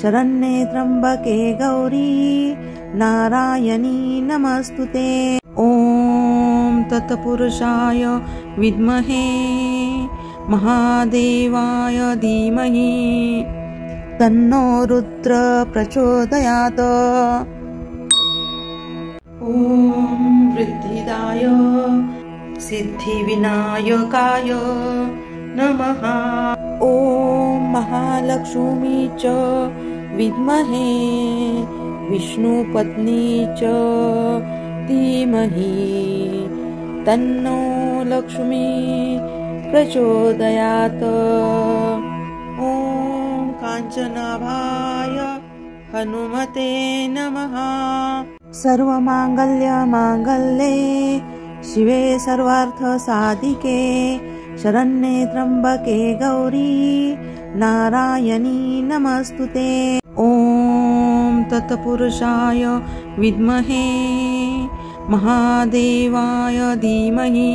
शरण्ये त्र्यंबके गौरी नारायणी नमस्तुते। ॐ तत्पुरुषाय विद्महे महादेवाय धीमहि तन्नो रुद्र प्रचोदयात्। ॐ वृद्धिदाय सिद्धिविनायकाय नमः। ॐ महालक्ष्मी च विद्महे विष्णुपत्नी च धीमहि तन्नो लक्ष्मी प्रचोदयात्। ॐ काञ्चनाभाय हनुमते नमः। सर्वमाङ्गल्यमाङ्गल्ये शिवे सर्वार्थसाधिके शरण्ये त्र्यंबके गौरी नारायणी नमस्तुते। ॐ तत्पुरुषाय विद्महे महादेवाय धीमहि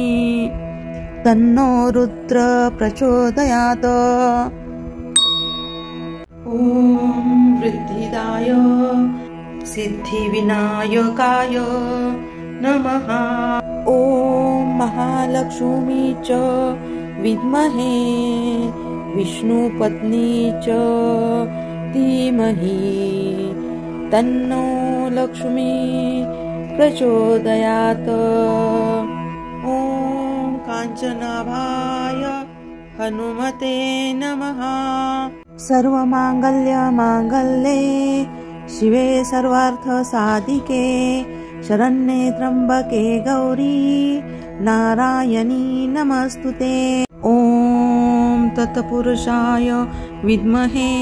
तन्नो रुद्र प्रचोदयात्। ॐ वृद्धिदाय सिद्धिविनायकाय नमः। ॐ महालक्ष्मी च विद्महे विष्णुपत्नी च धीमहि तन्नो लक्ष्मी प्रचोदयात्। ॐ काञ्चनाभाय हनुमते नमः। सर्वमाङ्गल्यमाङ्गल्ये शिवे सर्वार्थसाधिके शरण्ये त्र्यंबके गौरी नारायणी नमस्तुते। ॐ तत्पुरुषाय विद्महे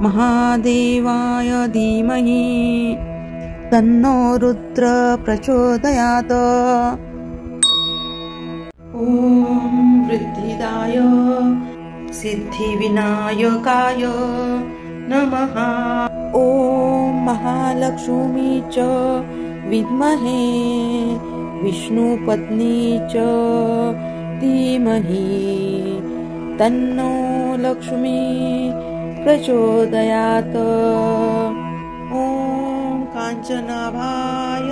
महादेवाय धीमहि तन्नो रुद्र प्रचोदयात्। ॐ वृद्धिदाय सिद्धिविनायकाय नमः। ॐ महालक्ष्मी च विद्महे विष्णुपत्नी च धीमहि तन्नो लक्ष्मी प्रचोदयात्। ॐ काञ्चनाभाय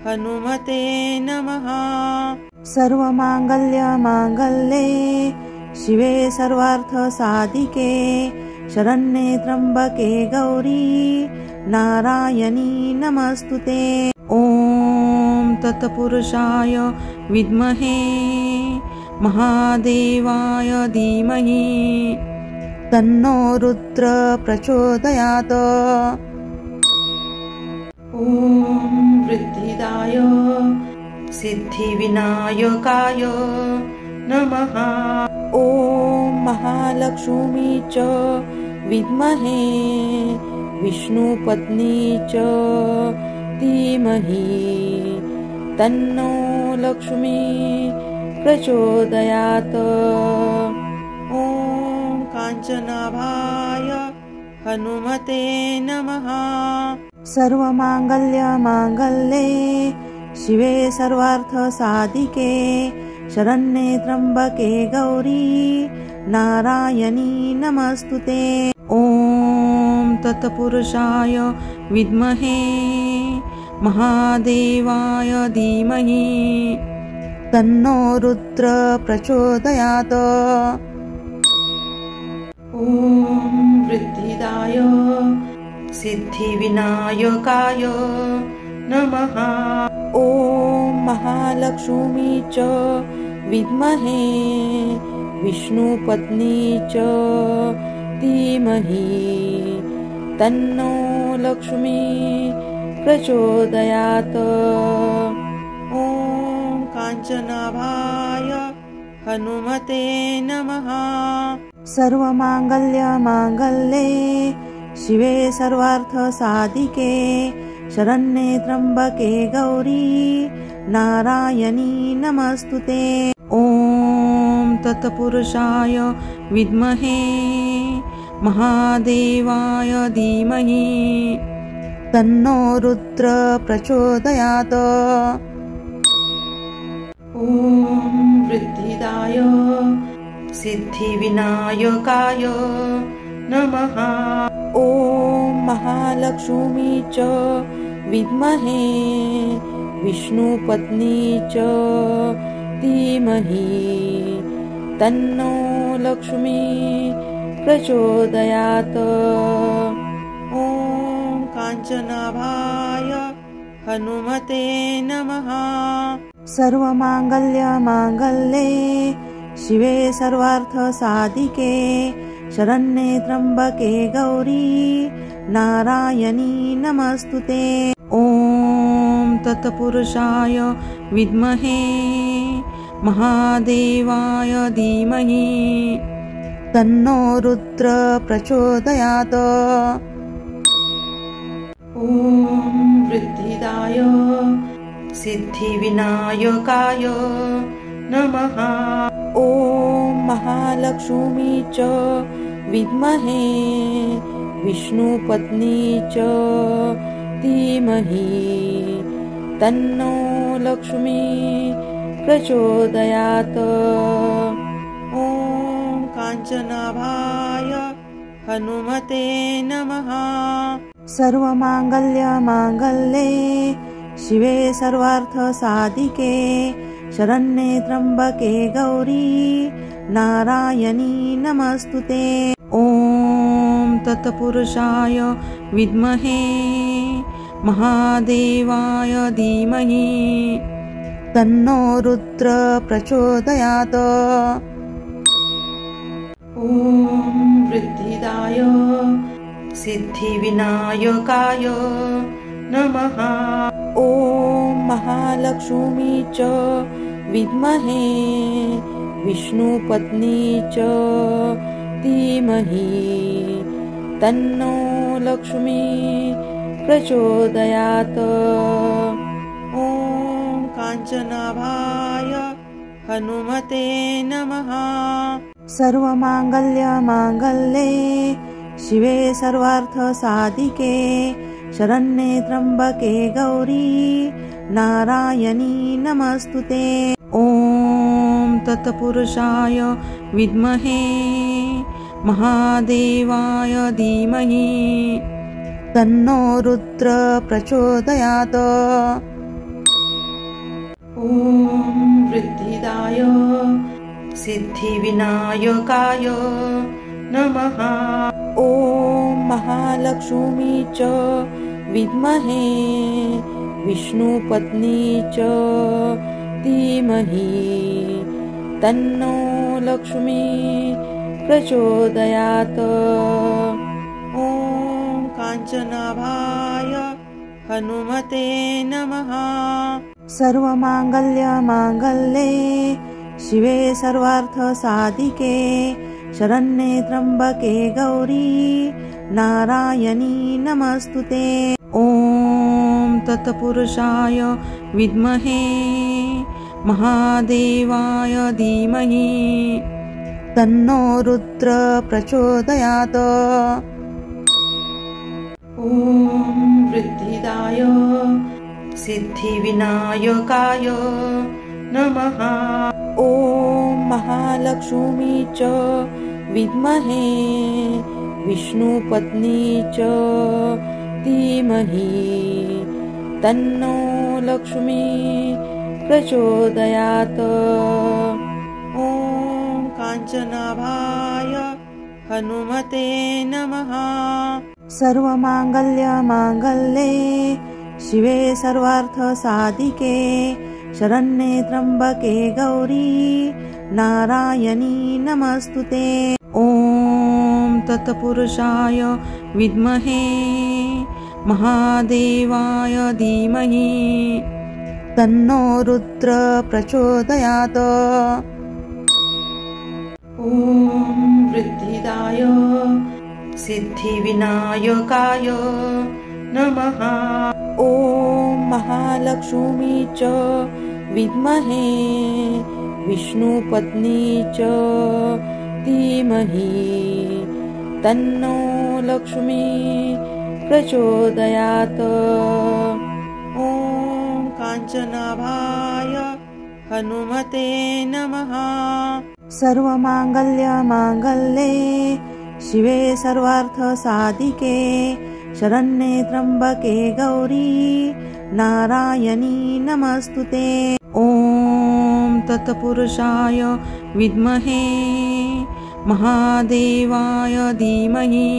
हनुमते नमः। सर्वमाङ्गल्यमाङ्गल्ये शिवे सर्वार्थसाधिके शरण्ये त्र्यंबके गौरी नारायणी नमस्तुते। ॐ तत्पुरुषाय विद्महे महादेवाय धीमहि तन्नो रुद्र प्रचोदयात्। ॐ वृद्धिदाय सिद्धिविनायकाय नमः। ॐ महालक्ष्मी च विद्महे विष्णुपत्नी च धीमहि तन्नो लक्ष्मी प्रचोदयात्। ॐ काञ्चनाभाय हनुमते नमः। सर्वमाङ्गल्यमाङ्गल्ये शिवे सर्वार्थसाधिके शरण्ये त्र्यंबके गौरी नारायणी नमस्तुते। ॐ तत्पुरुषाय विद्महे महादेवाय धीमहि तन्नो रुद्र प्रचोदयात्। ॐ वृद्धिदाय सिद्धिविनायकाय नमः। ॐ महालक्ष्मी च विद्महे विष्णुपत्नी च धीमहि तन्नो लक्ष्मी प्रचोदयात्। ॐ काञ्चनाभाय हनुमते नमः। सर्वमाङ्गल्यमाङ्गल्ये शिवे सर्वार्थसाधिके शरण्ये त्र्यंबके गौरी नारायणी नमस्तुते। ॐ तत्पुरुषाय विद्महे महादेवाय धीमहि तन्नो रुद्र प्रचोदयात्। ॐ वृद्धिदाय सिद्धिविनायकाय नमः। ॐ महालक्ष्मी च विद्महे विष्णुपत्नी च धीमहि तन्नो लक्ष्मी प्रचोदयात्। ॐ काञ्चनाभाय हनुमते नमः। सर्वमाङ्गल्ये शिवे सर्वार्थसाधिके शरण्ये त्र्यम्बके गौरी नारायणी नमस्तुते। ॐ तत्पुरुषाय विद्महे महादेवाय धीमहि तन्नो रुद्र प्रचोदयात्। ॐ वृद्धिदाय सिद्धिविनायकाय नमः। ॐ महालक्ष्मी च विद्महे विष्णुपत्नी च धीमहि तन्नो लक्ष्मी प्रचोदयात्। ॐ काञ्चनाभाय हनुमते नमः। सर्वमाङ्गल्ये शिवे सर्वार्थसाधिके शरण्ये त्र्यम्बके गौरी नारायणी नमस्तुते। ॐ तत्पुरुषाय विद्महे महादेवाय धीमहि तन्नो रुद्र प्रचोदयात्। ॐ वृद्धिदाय सिद्धिविनायकाय नमः। ॐ महालक्ष्मी च विद्महे विष्णुपत्नी च धीमहि तन्नो लक्ष्मी प्रचोदयात्। ॐ काञ्चनाभाय हनुमते नमः। सर्वमाङ्गल्ये शिवे सर्वार्थसाधिके शरण्ये त्र्यम्बके गौरी नारायणी नमस्तुते। ॐ तत्पुरुषाय विद्महे महादेवाय धीमहि तन्नो रुद्र प्रचोदयात्। ॐ वृद्धिदाय सिद्धिविनायकाय नमः। ॐ महालक्ष्मी च विद्महे विष्णुपत्नी च धीमहि तन्नो लक्ष्मी प्रचोदयात्। ॐ काञ्चनाभाय हनुमते नमः। सर्वमाङ्गल्ये शिवे सर्वार्थसाधिके शरण्ये त्र्यम्बके गौरी नारायणी नमस्तुते। ॐ तत्पुरुषाय विद्महे महादेवाय धीमहि तन्नो रुद्र प्रचोदयात्। ॐ वृद्धिदाय सिद्धिविनायकाय नमः। ॐ महालक्ष्मी च विद्महे विष्णुपत्नी च धीमहि तन्नो लक्ष्मी प्रचोदयात्। ॐ काञ्चनाभाय हनुमते नमः। सर्वमाङ्गल्ये शिवे सर्वार्थसाधिके शरण्ये त्र्यम्बके गौरी नारायणी नमस्तुते। ॐ तत्पुरुषाय विद्महे महादेवाय धीमहि तन्नो रुद्र प्रचोदयात्। ॐ वृद्धिदाय सिद्धिविनायकाय नमः। ॐ महालक्ष्मी च विद्महे विष्णुपत्नी च धीमहि तन्नो लक्ष्मी प्रचोदयात्। ॐ काञ्चनाभाय हनुमते नमः। सर्वमाङ्गल्ये शिवे सर्वार्थसाधिके शरण्ये त्र्यम्बके गौरी नारायणी नमस्तुते। ॐ तत्पुरुषाय विद्महे महादेवाय धीमहि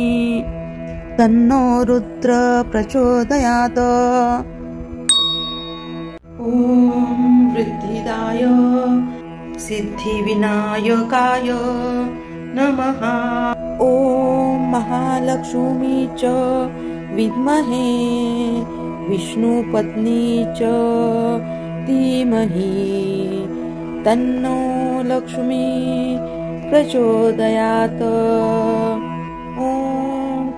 तन्नो रुद्र प्रचोदयात्। ॐ वृद्धिदाय सिद्धिविनायकाय नमः। ॐ महालक्ष्मी च विद्महे विष्णुपत्नी च धीमहि तन्नो लक्ष्मी प्रचोदयात्। ॐ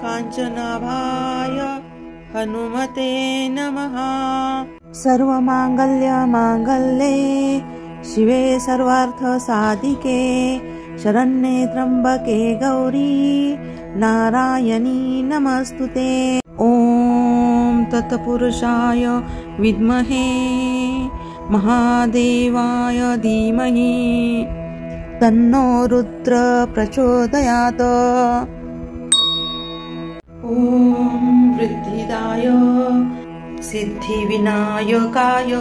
काञ्चनाभाय हनुमते नमः। सर्वमाङ्गल्यमाङ्गल्ये शिवे सर्वार्थसाधिके शरण्ये त्र्यम्बके गौरी नारायणी नमस्तुते। ॐ तत्पुरुषाय विद्महे महादेवाय धीमहि तन्नो रुद्र प्रचोदयात्। ॐ वृद्धिदाय सिद्धिविनायकाय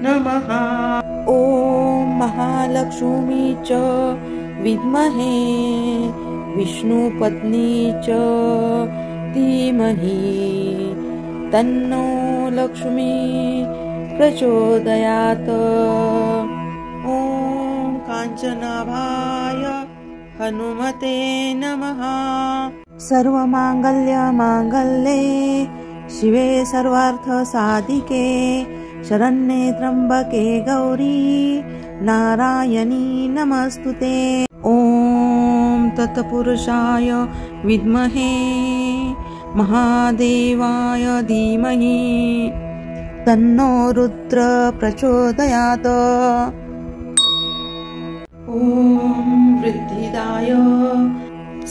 नमः। ॐ महालक्ष्मी च विद्महे विष्णुपत्नी च धीमहि तन्नो लक्ष्मी प्रचोदयात्। ॐ काञ्चनाभाय हनुमते नमः। सर्वमाङ्गल्यमाङ्गल्ये शिवे सर्वार्थसाधिके शरण्ये त्र्यम्बके गौरी नारायणी नमस्तुते। ॐ तत्पुरुषाय विद्महे महादेवाय धीमहि तन्नो रुद्र प्रचोदयात्। ॐ वृद्धिदाय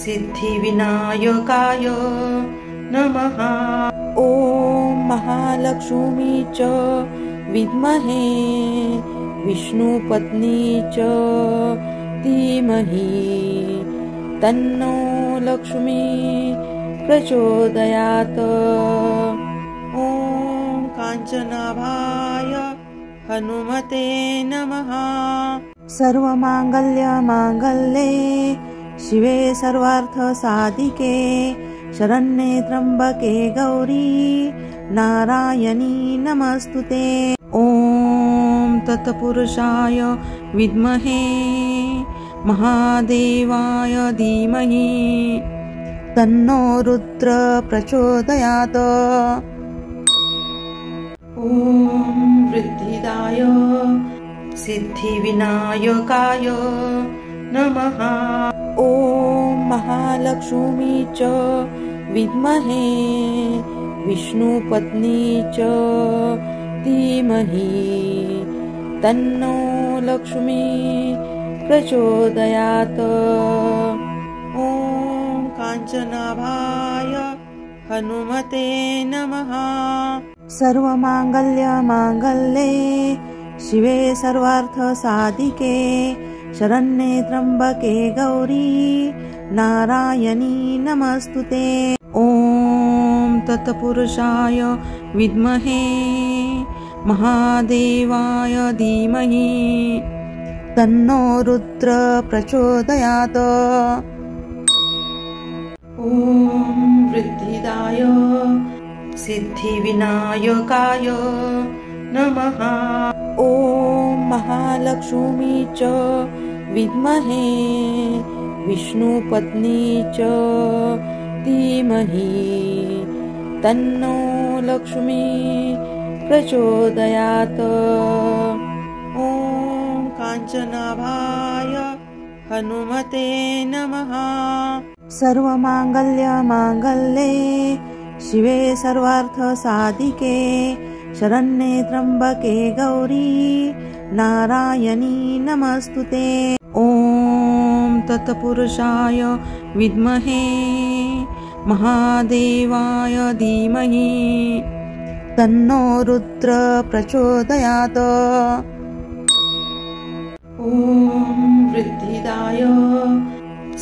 सिद्धिविनायकाय नमः। ॐ महालक्ष्मी च विद्महे विष्णुपत्नी च धीमहि तन्नो लक्ष्मी प्रचोदयात्। ॐ काञ्चनाभाय हनुमते नमः। सर्वमाङ्गल्यमाङ्गल्ये शिवे सर्वार्थसाधिके शरण्ये त्र्यम्बके गौरी नारायणी नमस्तुते। ॐ तत्पुरुषाय विद्महे महादेवाय धीमहि तन्नो रुद्र प्रचोदयात्। ॐ वृद्धिदाय सिद्धिविनायकाय नमः। ॐ महालक्ष्मी च विद्महे विष्णुपत्नी च धीमहि तन्नो लक्ष्मी प्रचोदयात्। ॐ काञ्चनाभाय हनुमते नमः। सर्वमाङ्गल्यमाङ्गल्ये शिवे सर्वार्थसाधिके शरण्ये त्र्यम्बके गौरी नारायणी नमस्तुते। ॐ तत्पुरुषाय विद्महे महादेवाय धीमहि तन्नो रुद्र प्रचोदयात्। ॐ वृद्धिदाय सिद्धिविनायकाय नमः। ॐ महालक्ष्मी च विद्महे विष्णुपत्नी च धीमहि तन्नो लक्ष्मी प्रचोदयात्। ॐ काञ्चनाभाय हनुमते नमः। सर्वमाङ्गल्यमाङ्गल्ये शिवे सर्वार्थसाधिके शरण्ये त्र्यम्बके गौरी नारायणी नमस्तुते। ॐ तत्पुरुषाय विद्महे महादेवाय धीमहि तन्नो रुद्र प्रचोदयात्। ॐ वृद्धिदाय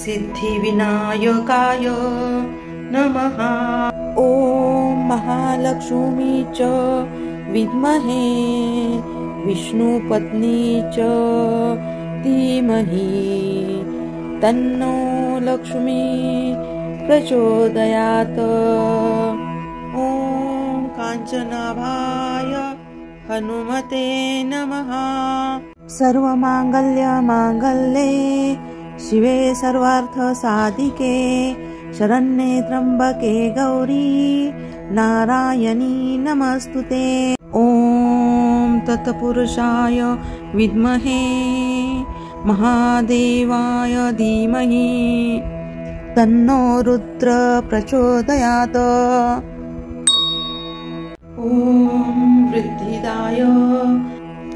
सिद्धिविनायकाय नमः। ॐ महालक्ष्मी च विद्महे विष्णुपत्नी च धीमहि तन्नो लक्ष्मी प्रचोदयात्। ॐ काञ्चनाभाय हनुमते नमः। सर्वमाङ्गल्ये शिवे सर्वार्थसाधिके शरण्ये त्र्यम्बके गौरी नारायणी नमस्तुते। ॐ तत्पुरुषाय विद्महे महादेवाय धीमहि तन्नो रुद्र प्रचोदयात्। ॐ वृद्धिदाय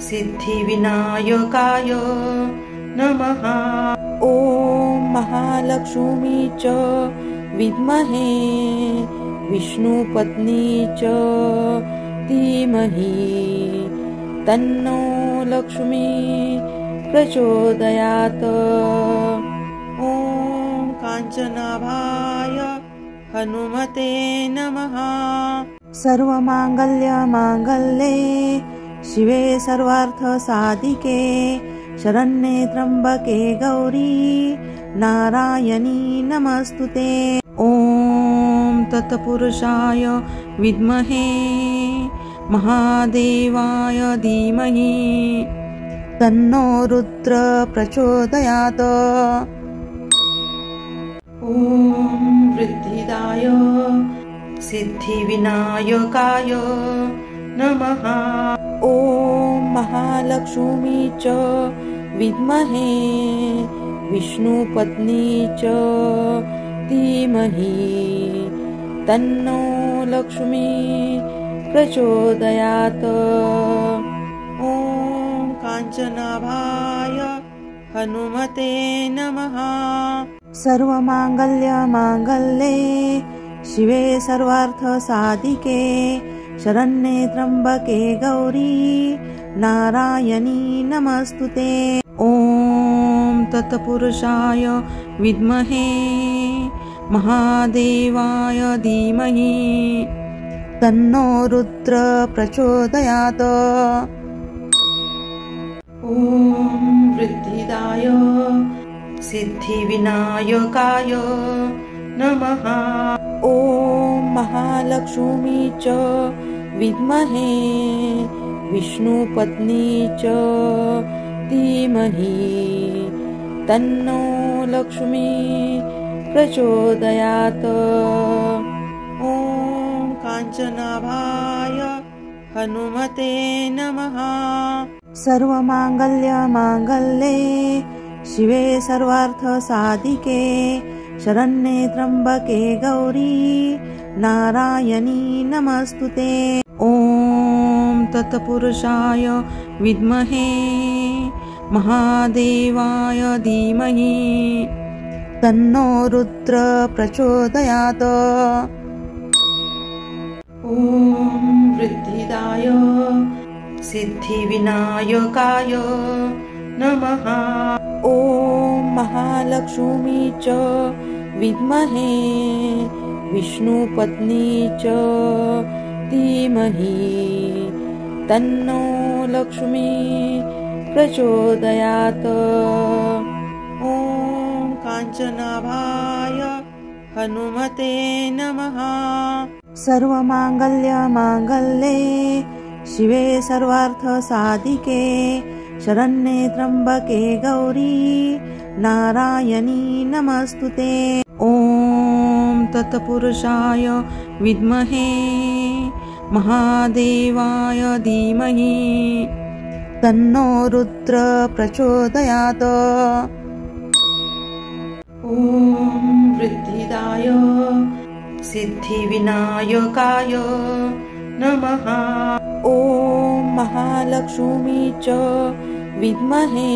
सिद्धिविनायकाय नमः। ॐ महालक्ष्मी च विद्महे विष्णुपत्नी च धीमहि तन्नो लक्ष्मी प्रचोदयात्। ॐ काञ्चनाभाय हनुमते नमः। सर्वमाङ्गल्ये शिवे सर्वार्थसाधिके शरण्ये त्र्यम्बके गौरी नारायणी नमस्तुते। ॐ तत्पुरुषाय विद्महे महादेवाय धीमहि तन्नो रुद्र प्रचोदयात्। ॐ वृद्धिदाय सिद्धिविनायकाय नमः। ॐ महालक्ष्मी च विद्महे विष्णुपत्नी च धीमहि तन्नो लक्ष्मी प्रचोदयात्। ॐ काञ्चनाभाय हनुमते नमः। सर्वमाङ्गल्ये शिवे सर्वार्थसाधिके शरण्ये त्र्यम्बके गौरी नारायणी नमस्तुते। ॐ तत्पुरुषाय विद्महे महादेवाय धीमहि तन्नो रुद्र प्रचोदयात्। ॐ वृद्धिदाय सिद्धिविनायकाय नमः। ॐ महालक्ष्मी च विद्महे विष्णुपत्नी च धीमहि तन्नो लक्ष्मी प्रचोदयात्। ॐ काञ्चनाभाय हनुमते नमः। सर्वमाङ्गल्ये शिवे सर्वार्थसाधिके शरण्ये त्र्यम्बके गौरी नारायणी नमस्तुते। ॐ तत्पुरुषाय विद्महे महादेवाय धीमहि तन्नो रुद्र प्रचोदयात्। ॐ वृद्धिदाय सिद्धिविनायकाय नमः। ॐ महालक्ष्मी च विद्महे विष्णुपत्नी च धीमहि तन्नो लक्ष्मी प्रचोदयात्। ॐ काञ्चनाभाय हनुमते नमः। सर्वमाङ्गल्ये शिवे सर्वार्थसाधिके शरण्ये त्र्यम्बके गौरी नारायणी नमस्तुते। ॐ तत्पुरुषाय विद्महे महादेवाय धीमहि तन्नो रुद्र प्रचोदयात्। ॐ वृद्धिदाय सिद्धिविनायकाय नमः। ॐ महालक्ष्मी च विद्महे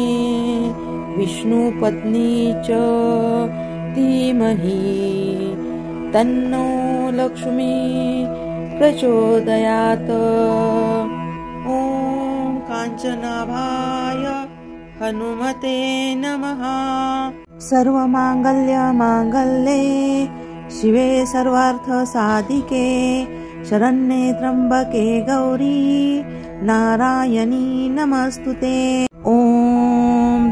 विष्णुपत्नी च धीमहि तन्नो लक्ष्मी प्रचोदयात्। ॐ काञ्चनाभाय हनुमते नमः। सर्वमांगल्यमांगल्ये शिवे सर्वार्थसाधिके शरण्ये त्र्यंबके गौरी नारायणी नमस्तुते। ॐ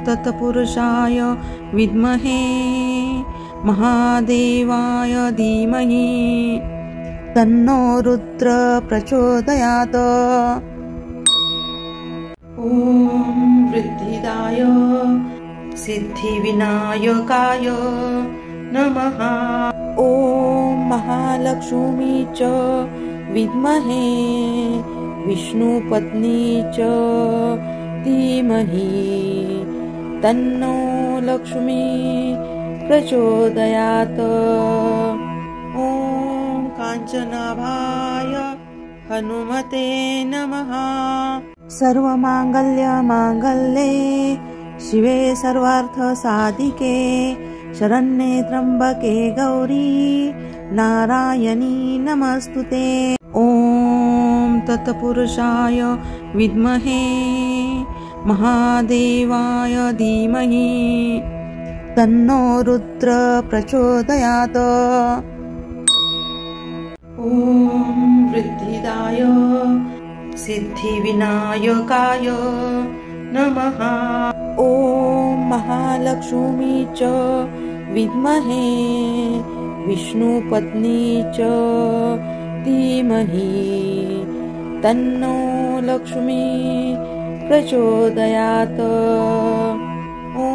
तत्पुरुषाय विद्महे महादेवाय धीमहि तन्नो रुद्र प्रचोदयात्। ॐ वृद्धिदाय सिद्धिविनायकाय नमः। ॐ महालक्ष्मी च विद्महे विष्णुपत्नी च धीमहि तन्नो लक्ष्मी प्रचोदयात्। ॐ काञ्चनाभाय हनुमते नमः। सर्वमांगल्यमांगल्ये शिवे सर्वार्थसाधिके शरण्ये त्र्यंबके गौरी नारायणी नमस्तुते। ॐ तत्पुरुषाय विद्महे महादेवाय धीमहि तन्नो रुद्र प्रचोदयात्। ॐ वृद्धिदाय सिद्धिविनायकाय नमः। ॐ महालक्ष्मी च विद्महे विष्णुपत्नी च धीमहि तन्नो लक्ष्मी प्रचोदयात्। ॐ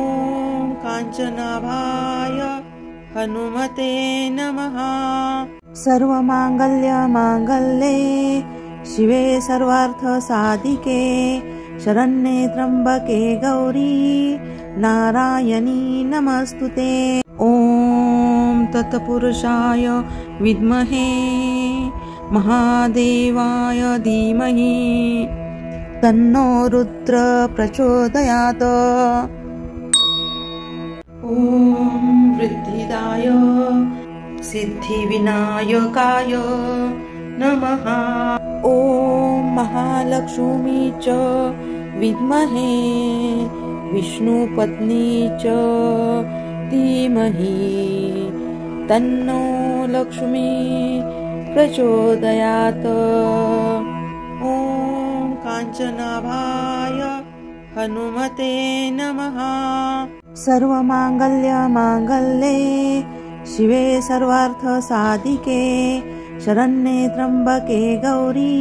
काञ्चनाभाय हनुमते नमः। सर्वमांगल्यमांगल्ये शिवे सर्वार्थसाधिके शरण्ये त्र्यंबके गौरी नारायणी नमस्तुते। ॐ तत्पुरुषाय विद्महे महादेवाय धीमहि तन्नो रुद्र प्रचोदयात्। ॐ वृद्धिदाय सिद्धिविनायकाय नमः। ॐ महालक्ष्मी च विद्महे विष्णुपत्नी च धीमहि तन्नो लक्ष्मी प्रचोदयात्। ॐ काञ्चनाभाय हनुमते नमः। सर्वमांगल्यमांगल्ये शिवे सर्वार्थसाधिके शरण्ये त्र्यंबके गौरी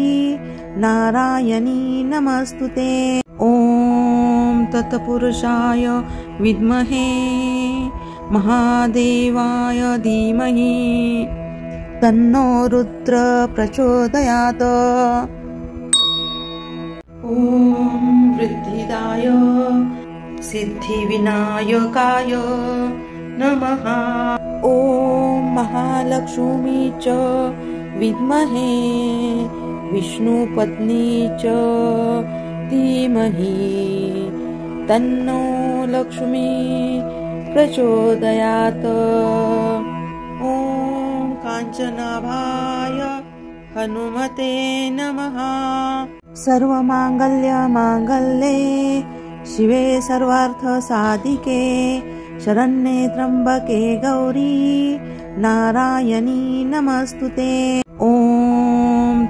नारायणी नमस्तुते। ॐ तत्पुरुषाय विद्महे महादेवाय धीमहि तन्नो रुद्र प्रचोदयात्। ॐ वृद्धिदाय सिद्धिविनायकाय नमः। ॐ महालक्ष्मी च विद्महे विष्णुपत्नी च धीमहि तन्नो लक्ष्मी प्रचोदयात्। ॐ काञ्चनाभाय हनुमते नमः। सर्वमांगल्यमांगल्ये शिवे सर्वार्थसाधिके शरण्ये त्र्यंबके गौरी नारायणी नमस्तुते। ॐ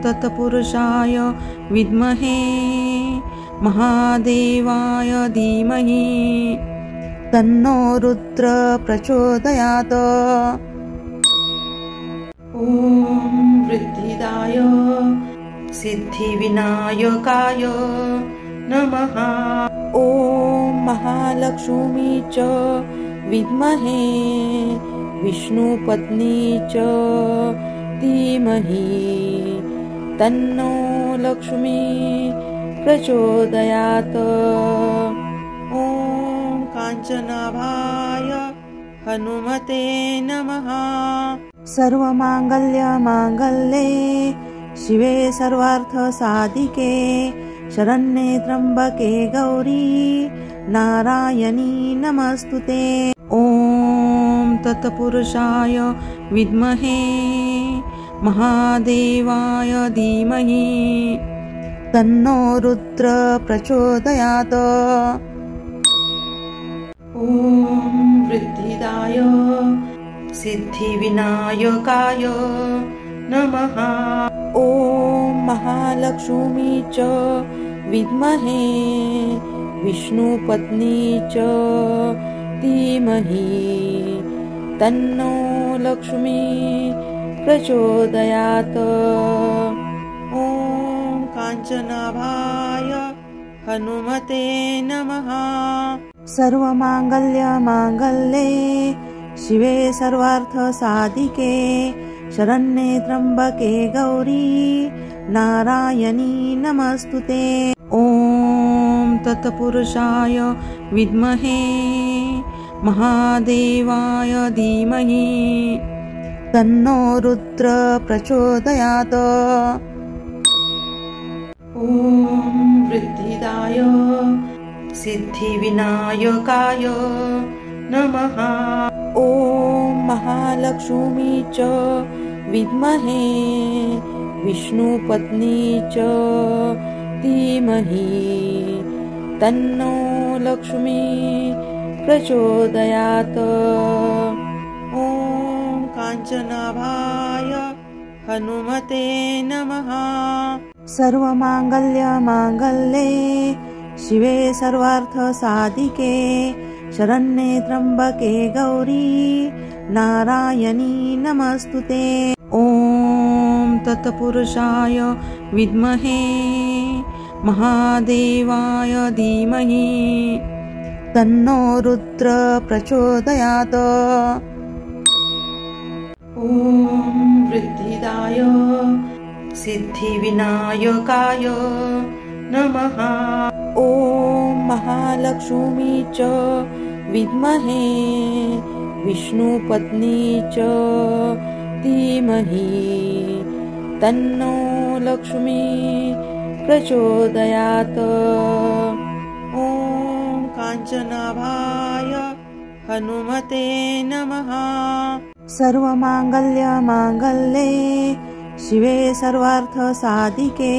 तत्पुरुषाय विद्महे महादेवाय धीमहि तन्नो रुद्र प्रचोदयात्। ॐ वृद्धिदाय सिद्धिविनायकाय नमः। ॐ महालक्ष्मी च विद्महे विष्णुपत्नी च धीमहि तन्नो लक्ष्मी प्रचोदयात्। ॐ काञ्चनाभाय हनुमते नमः। सर्वमांगल्यमांगल्ये शिवे सर्वार्थसाधिके शरण्ये त्र्यंबके गौरी नारायणी नमस्तुते। ॐ तत्पुरुषाय विद्महे महादेवाय धीमहि तन्नो रुद्र प्रचोदयात्। ॐ वृद्धि वरदराय सिद्धिविनायकाय नमः। ॐ महालक्ष्मी च विद्महे विष्णुपत्नी च धीमहि तन्नो लक्ष्मी प्रचोदयात्। ॐ काञ्चनाभाय हनुमते नमः। सर्वमाङ्गल्ये शिवे सर्वार्थसाधिके शरण्ये त्र्यम्बके गौरी नारायणी नमस्तुते। ॐ तत्पुरुषाय विद्महे महादेवाय धीमहि तन्नो रुद्र प्रचोदयात्। ॐ वृद्धिदाय सिद्धिविनायकाय नमः। ॐ महालक्ष्मी च विद्महे विष्णुपत्नी च धीमहि तन्नो लक्ष्मी प्रचोदयात्। ॐ काञ्चनाभाय हनुमते नमः। सर्वमाङ्गल्ये शिवे सर्वार्थसाधिके शरण्ये त्र्यम्बके गौरी नारायणी नमस्तुते। ॐ तत्पुरुषाय विद्महे महादेवाय धीमहि तन्नो रुद्र प्रचोदयात्। ॐ वृद्धिदाय सिद्धिविनायकाय नमः। ॐ महालक्ष्मी च विद्महे विष्णुपत्नी च धीमहि तन्नो लक्ष्मी प्रचोदयात्। ॐ काञ्चनाभाय हनुमते नमः। सर्वमाङ्गल्ये शिवे सर्वार्थसाधिके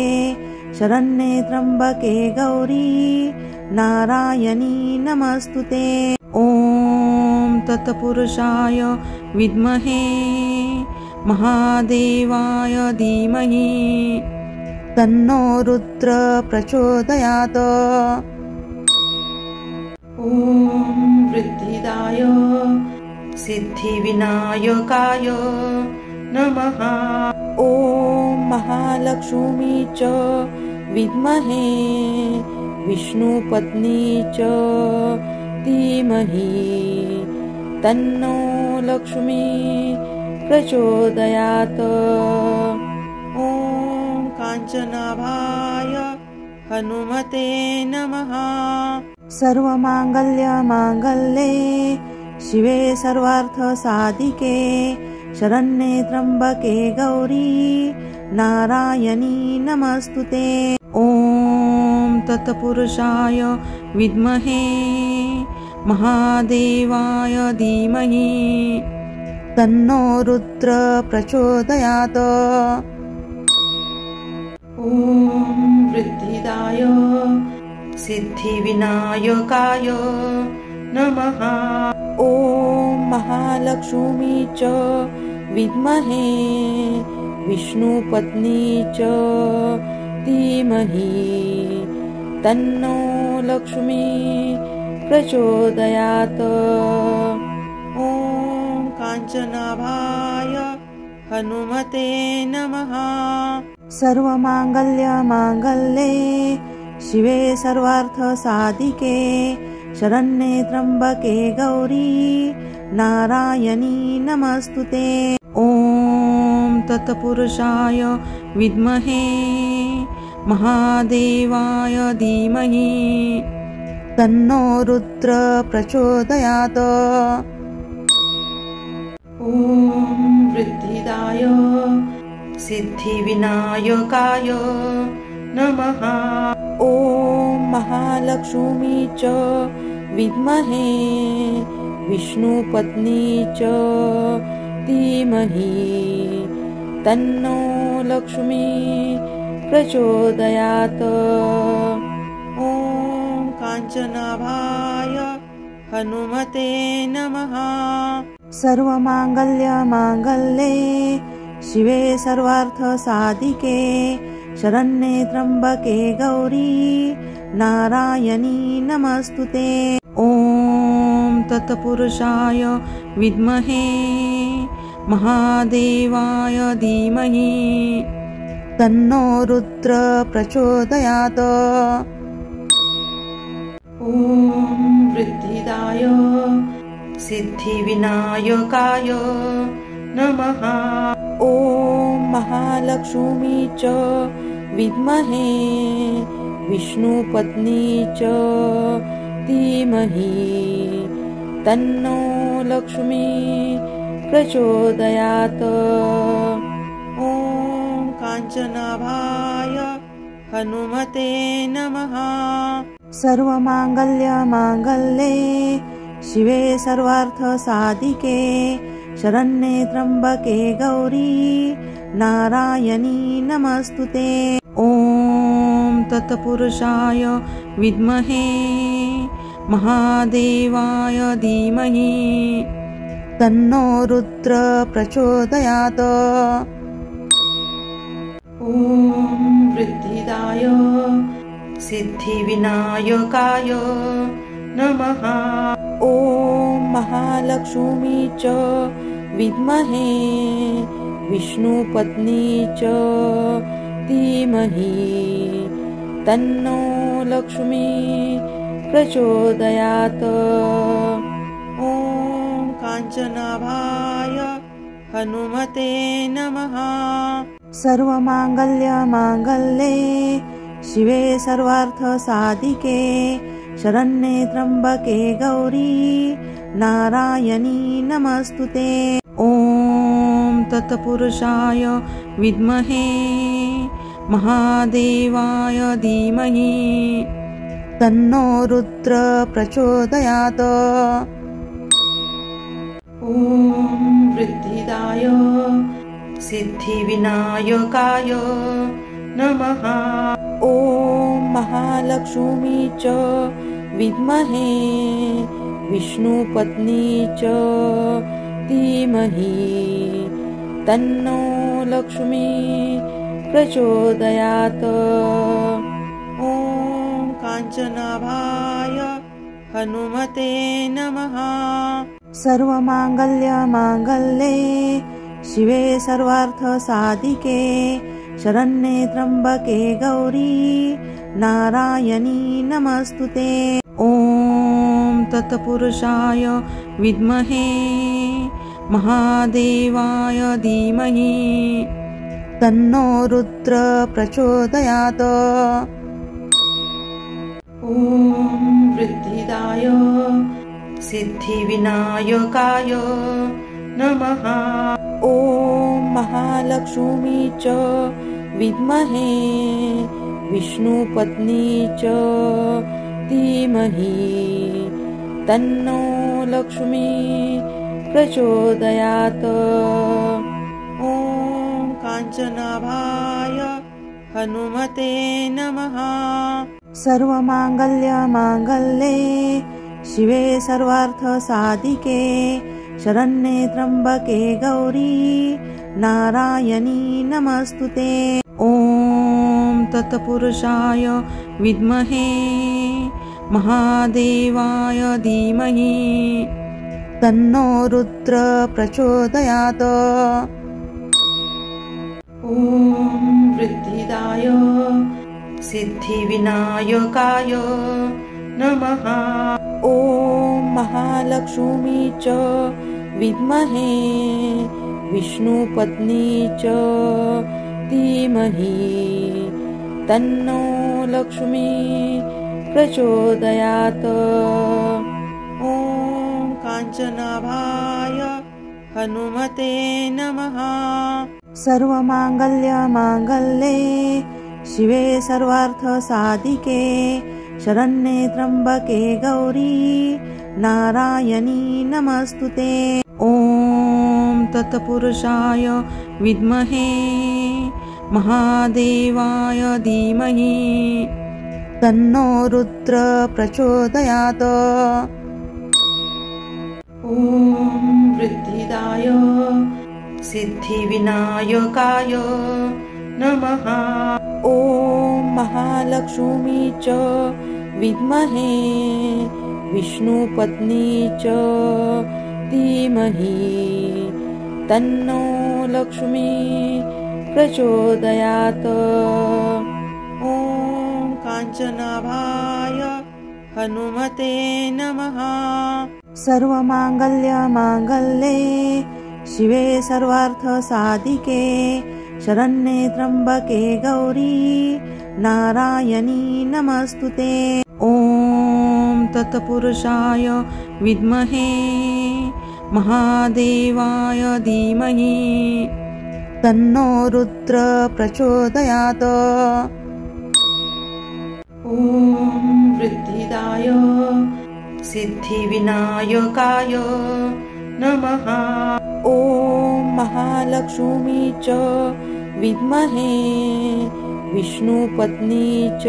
शरण्ये त्र्यम्बके गौरी नारायणी नमस्तुते। ॐ तत्पुरुषाय विद्महे महादेवाय धीमहि तन्नो रुद्र प्रचोदयात्। ॐ वृद्धिदाय सिद्धिविनायकाय नमः। ॐ महालक्ष्मी च विद्महे विष्णुपत्नी च धीमहि तन्नो लक्ष्मी प्रचोदयात्। ॐ काञ्चनाभाय हनुमते नमः। सर्वमाङ्गल्ये शिवे सर्वार्थसाधिके शरण्ये त्र्यम्बके गौरी नारायणी नमस्तुते। ॐ तत्पुरुषाय विद्महे महादेवाय धीमहि तन्नो रुद्र प्रचोदयात्। ॐ वृद्धिदाय सिद्धिविनायकाय नमः। ॐ महालक्ष्मी च विद्महे विष्णुपत्नी च धीमहि तन्नो लक्ष्मी प्रचोदयात्। ॐ काञ्चनाभाय हनुमते नमः। सर्वमाङ्गल्ये शिवे सर्वार्थसाधिके शरण्ये त्र्यम्बके गौरी नारायणी नमस्तुते। ॐ तत्पुरुषाय विद्महे महादेवाय धीमहि तन्नो रुद्र प्रचोदयात्। ॐ वृद्धिदाय सिद्धिविनायकाय नमः। ॐ महालक्ष्मी च विद्महे विष्णुपत्नी च धीमहि तन्नो लक्ष्मी प्रचोदयात्। ॐ काञ्चनाभाय हनुमते नमः। सर्वमांगल्ये शिवे सर्वार्थसाधिके शरण्ये त्र्यंबके गौरी नारायणी नमस्तुते। ॐ तत्पुरुषाय विद्महे महादेवाय धीमहि तन्नो रुद्र प्रचोदयात्। ॐ वृद्धिदाय सिद्धिविनायकाय नमः। ॐ महालक्ष्मी च विद्महे विष्णुपत्नी च धीमहि तन्नो लक्ष्मी प्रचोदयात्। ॐ काञ्चनाभाय हनुमते नमः। सर्वमांगल्ये शिवे सर्वार्थसाधिके शरण्ये त्र्यंबके गौरी नारायणी नमस्तुते। ॐ तत्पुरुषाय विद्महे महादेवाय धीमहि तन्नो रुद्र प्रचोदयात्। ॐ वृद्धिदाय सिद्धिविनायकाय नमः। ॐ महालक्ष्मी च विद्महे विष्णुपत्नी च धीमहि तन्नो लक्ष्मी प्रचोदयात्। ॐ काञ्चनाभाय हनुमते नमः। सर्वमांगल्ये शिवे सर्वार्थसाधिके शरण्ये त्र्यंबके गौरी नारायणी नमस्तुते। ॐ तत्पुरुषाय विद्महे महादेवाय धीमहि तन्नो रुद्र प्रचोदयात्। ॐ वृद्धिदाय सिद्धिविनायकाय नमः। ॐ महालक्ष्मी च विद्महे विष्णुपत्नी च धीमहि तन्नो लक्ष्मी प्रचोदयात्। ॐ काञ्चनाभाय हनुमते नमः। सर्वमांगल्ये शिवे सर्वार्थसाधिके शरण्ये त्र्यंबके गौरी नारायणी नमस्तुते। ॐ तत्पुरुषाय विद्महे महादेवाय धीमहि तन्नो रुद्र प्रचोदयात्। ॐ वृद्धिदाय सिद्धिविनायकाय नमः। ॐ महालक्ष्मी च विद्महे विष्णुपत्नी च धीमहि तन्नो लक्ष्मी प्रचोदयात्। ॐ काञ्चनाभाय हनुमते नमः। सर्वमांगल्ये शिवे सर्वार्थसाधिके शरण्ये त्र्यंबके गौरी नारायणी नमस्तुते। ॐ तत्पुरुषाय विद्महे महादेवाय धीमहि तन्नो रुद्र प्रचोदयात्। ॐ वृद्धिदाय सिद्धिविनायकाय नमः। ॐ महालक्ष्मी च विद्महे विष्णुपत्नी च धीमहि तन्नो लक्ष्मी प्रचोदयात्। ॐ काञ्चनाभाय हनुमते नमः। सर्वमांगल्ये शिवे सर्वार्थसाधिके शरण्ये त्र्यंबके गौरी नारायणी नमस्तुते। ॐ तत्पुरुषाय विद्महे महादेवाय धीमहि तन्नो रुद्र प्रचोदयात्। सिद्धिदाय सिद्धिविनायकाय नमः। ॐ महालक्ष्मी च विद्महे विष्णुपत्नी च धीमहि तन्नो लक्ष्मी प्रचोदयात्। ॐ काञ्चनाभाय हनुमते नमः। सर्वमाङ्गल्यमाङ्गल्ये शिवे सर्वार्थसाधिके शरण्ये त्र्यम्बके गौरी नारायणी नमस्तुते। ॐ तत्पुरुषाय विद्महे महादेवाय धीमहि तन्नो रुद्र प्रचोदयात्। ॐ वृद्धिदाय सिद्धिविनायकाय नमः। ॐ महालक्ष्मी च विद्महे विष्णुपत्नी च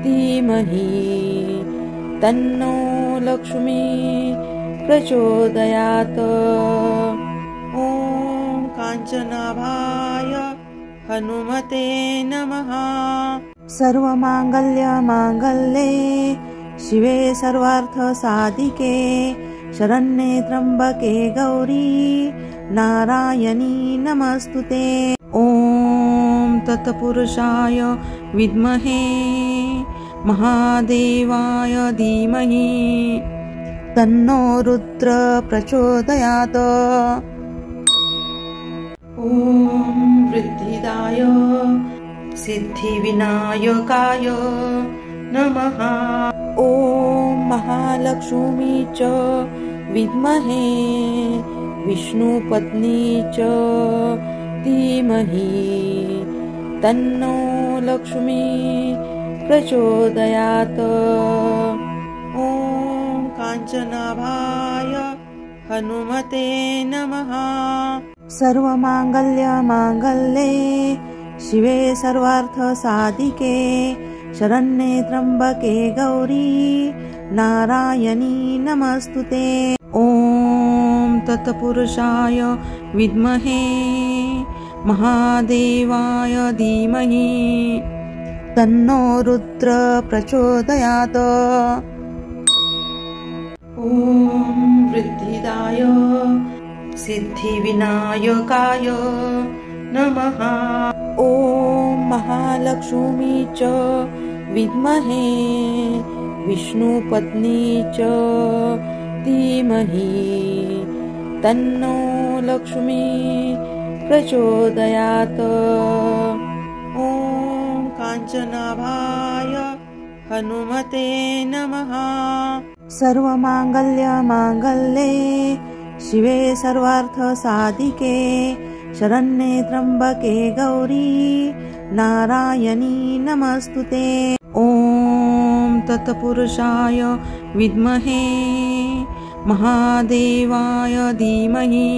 धीमहि तन्नो लक्ष्मी प्रचोदयात्। ॐ काञ्चनाभाय हनुमते नमः। सर्वमाङ्गल्यमाङ्गल्ये शिवे सर्वार्थसाधिके शरण्ये त्र्यम्बके गौरी नारायणी नमस्तुते। ॐ तत्पुरुषाय विद्महे महादेवाय धीमहि तन्नो रुद्र प्रचोदयात्। ॐ वृद्धिदाय सिद्धिविनायकाय नमः। ॐ महालक्ष्मी च विद्महे विष्णुपत्नी च धीमहि तन्नो लक्ष्मी प्रचोदयात्। ॐ काञ्चनाभाय हनुमते नमः। सर्वमाङ्गल्यमाङ्गल्ये शिवे सर्वार्थसाधिके शरण्ये त्र्यम्बके गौरी नारायणी नमस्तुते। ॐ तत्पुरुषाय विद्महे महादेवाय धीमहि तन्नो रुद्र प्रचोदयात्। ॐ वृद्धिदाय सिद्धिविनायकाय नमः। ॐ महालक्ष्मी च विद्महे विष्णुपत्नी च धीमहि तन्नो लक्ष्मी प्रचोदयात्। ॐ काञ्चनाभाय हनुमते नमः। सर्वमाङ्गल्यमाङ्गल्ये शिवे सर्वार्थसाधिके शरण्ये त्र्यम्बके गौरी नारायणी नमस्तुते। ॐ तत्पुरुषाय विद्महे महादेवाय धीमहि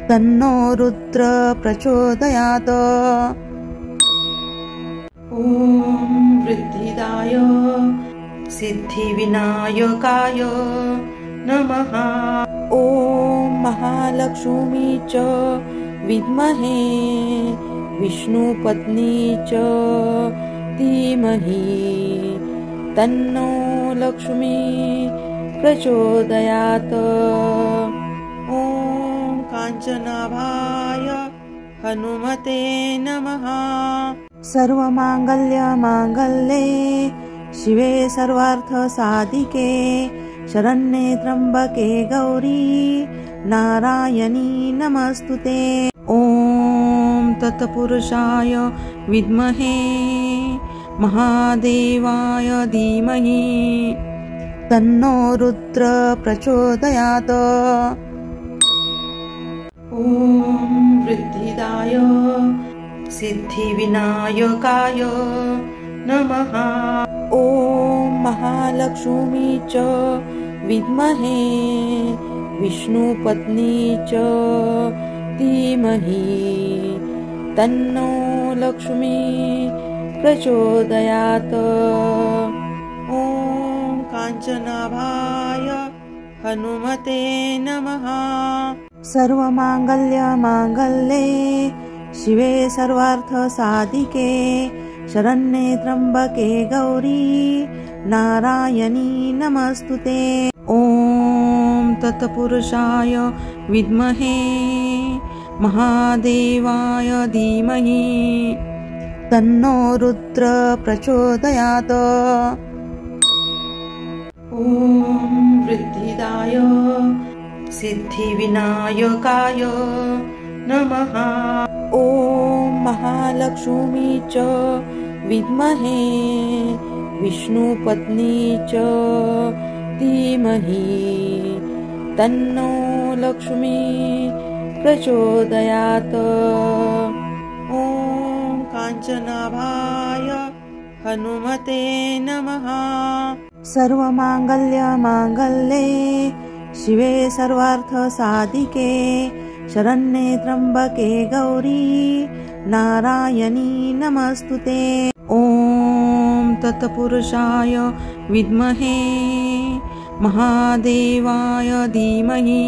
तन्नो रुद्र प्रचोदयात्। ॐ वृद्धिदाय सिद्धिविनायकाय नमः। ॐ महालक्ष्मी च विद्महे विष्णुपत्नी च धीमहि तन्नो लक्ष्मी प्रचोदयात्। ॐ काञ्चनाभाय हनुमते नमः। सर्वमाङ्गल्यमाङ्गल्ये शिवे सर्वार्थसाधिके शरण्ये त्र्यम्बके गौरी नारायणी नमस्तुते। ॐ तत्पुरुषाय विद्महे महादेवाय धीमहि तन्नो रुद्र प्रचोदयात्। ॐ वृद्धिदाय सिद्धिविनायकाय नमः। ॐ महालक्ष्मी च विद्महे विष्णुपत्नी च धीमहि तन्नो लक्ष्मी प्रचोदयात्। ॐ काञ्चनाभाय हनुमते नमः। सर्वमाङ्गल्यमाङ्गल्ये शिवे सर्वार्थसाधिके शरण्ये त्र्यम्बके गौरी नारायणी नमस्तुते। ॐ तत्पुरुषाय विद्महे महादेवाय धीमहि तन्नो रुद्र प्रचोदयात्। ॐ वृद्धिदाय सिद्धिविनायकाय नमः। ॐ महालक्ष्मी च विद्महे विष्णुपत्नी च धीमहि तन्नो लक्ष्मी प्रचोदयात्। ॐ काञ्चनाभाय हनुमते नमः। सर्वमाङ्गल्यमाङ्गल्ये शिवे सर्वार्थसाधिके शरण्ये त्र्यम्बके गौरी नारायणी नमस्तुते। ॐ तत्पुरुषाय विद्महे महादेवाय धीमहि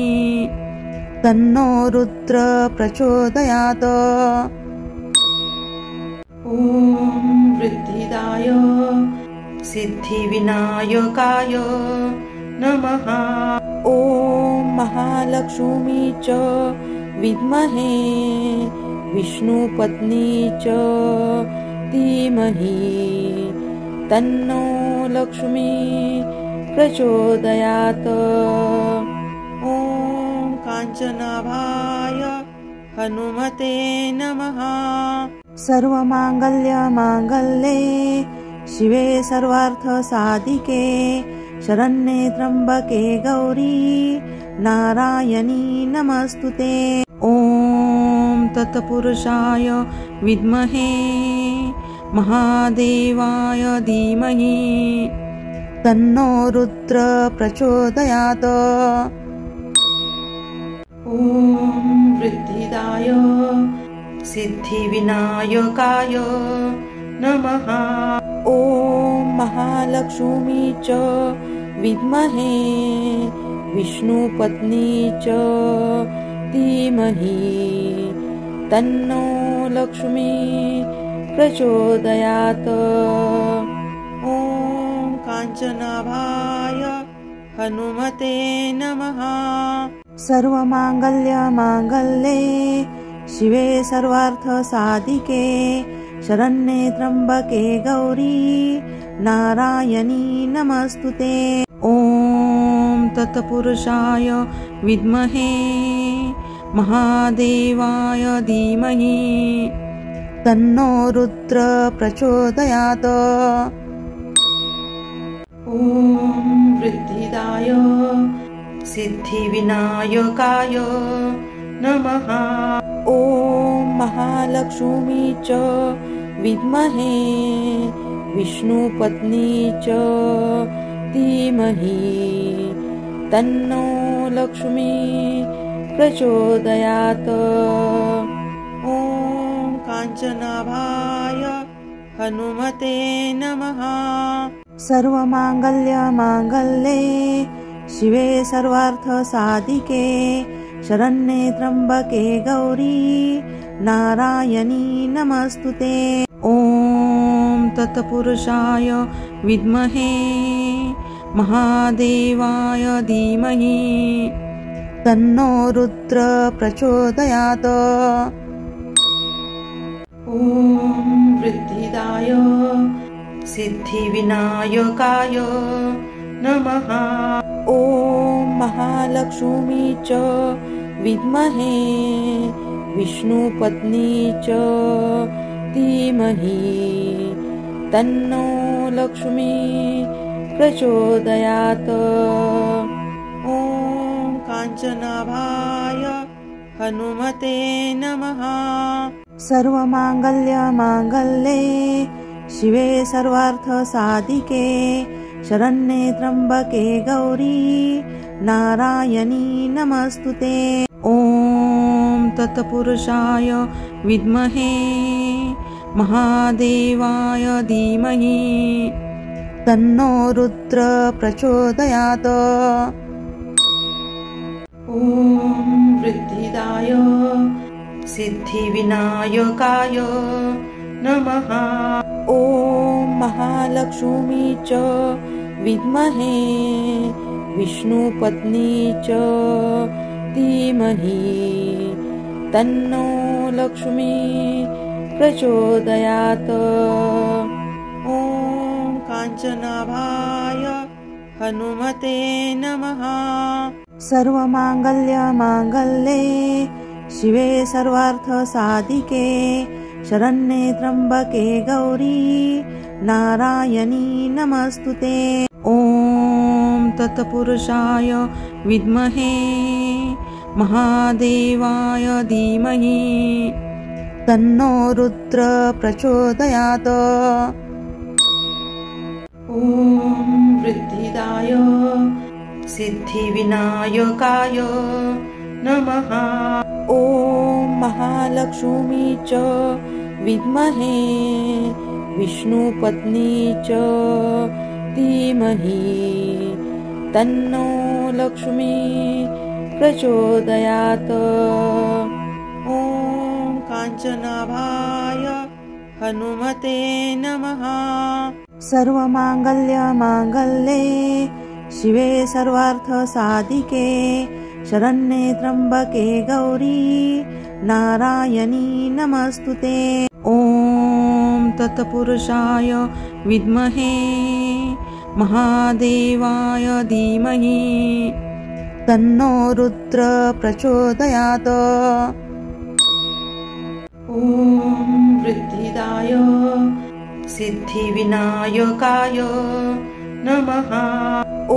तन्नो रुद्र प्रचोदयात्। ॐ वृद्धिदाय सिद्धिविनायकाय नमः। ॐ महालक्ष्मी च विद्महे विष्णुपत्नी च धीमहि तन्नो लक्ष्मी प्रचोदयात्। ॐ काञ्चनाभाय हनुमते नमः। सर्वमाङ्गल्यमाङ्गल्ये शिवे सर्वार्थसाधिके शरण्ये त्र्यम्बके गौरी नारायणी नमस्तुते। ॐ तत्पुरुषाय विद्महे महादेवाय धीमहि तन्नो रुद्र प्रचोदयात्। ॐ वृद्धिदाय सिद्धिविनायकाय नमः। ॐ महालक्ष्मी च विद्महे विष्णुपत्नी च धीमहि तन्नो लक्ष्मी प्रचोदयात्। ॐ काञ्चनाभाय हनुमते नमः। सर्वमाङ्गल्यमाङ्गल्ये शिवे सर्वार्थसाधिके शरण्ये त्र्यम्बके गौरी नारायणी नमस्तुते। ॐ तत्पुरुषाय विद्महे महादेवाय धीमहि तन्नो रुद्र प्रचोदयात्। ॐ वृद्धिदाय सिद्धिविनायकाय नमः। ॐ महालक्ष्मी च विद्महे विष्णुपत्नी च धीमहि तन्नो लक्ष्मी प्रचोदयात्। ॐ काञ्चनाभाय हनुमते नमः। सर्वमाङ्गल्यमाङ्गल्ये शिवे सर्वार्थसाधिके शरण्ये त्र्यम्बके गौरी नारायणी नमस्तुते। ॐ तत्पुरुषाय विद्महे महादेवाय धीमहि तन्नो रुद्र प्रचोदयात्। ॐ वृद्धिदाय सिद्धिविनायकाय नमः। ॐ महालक्ष्मी च विद्महे विष्णुपत्नी च धीमहि तन्नो लक्ष्मी प्रचोदयात्। ॐ काञ्चनाभाय हनुमते नमः। सर्वमाङ्गल्यमाङ्गल्ये शिवे सर्वार्थसाधिके शरण्ये त्र्यम्बके गौरी नारायणी नमस्तुते। ॐ तत्पुरुषाय विद्महे महादेवाय धीमहि तन्नो रुद्र प्रचोदयात्। ॐ वृद्धिदाय सिद्धिविनायकाय नमः। ॐ महालक्ष्मी च विद्महे विष्णुपत्नी च धीमहि तन्नो लक्ष्मी प्रचोदयात्। ॐ काञ्चनाभाय हनुमते नमः। सर्वमाङ्गल्यमाङ्गल्ये शिवे सर्वार्थसाधिके शरण्ये त्र्यम्बके गौरी नारायणी नमस्तुते। ॐ तत्पुरुषाय विद्महे महादेवाय धीमहि तन्नो रुद्र प्रचोदयात्। ॐ वृद्धिदाय सिद्धिविनायकाय नमः। ॐ महालक्ष्मी च विद्महे विष्णुपत्नी च धीमहि तन्नो लक्ष्मी प्रचोदयात्। ॐ काञ्चनाभाय हनुमते नमः। सर्वमाङ्गल्यमाङ्गल्ये शिवे सर्वार्थसाधिके शरण्ये त्र्यम्बके गौरी नारायणी नमस्तुते। ॐ तत्पुरुषाय विद्महे महादेवाय धीमहि तन्नो रुद्र प्रचोदयात्। ॐ वृद्धिदाय सिद्धिविनायकाय नमः। ॐ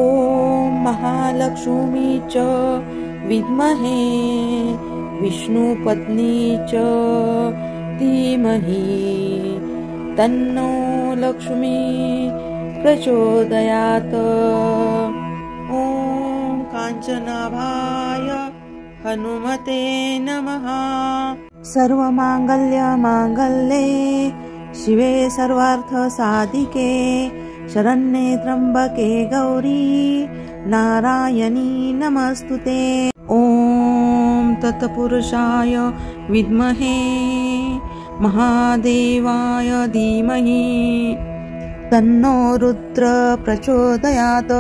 महालक्ष्मी च विद्महे विष्णुपत्नी च धीमहि तन्नो लक्ष्मी प्रचोदयात्। ॐ काञ्चनाभाय हनुमते नमः। सर्वमाङ्गल्यमाङ्गल्ये शिवे सर्वार्थसाधिके शरण्ये त्र्यम्बके गौरी नारायणी नमस्तुते। ॐ तत्पुरुषाय विद्महे महादेवाय धीमहि तन्नो रुद्र प्रचोदयात्।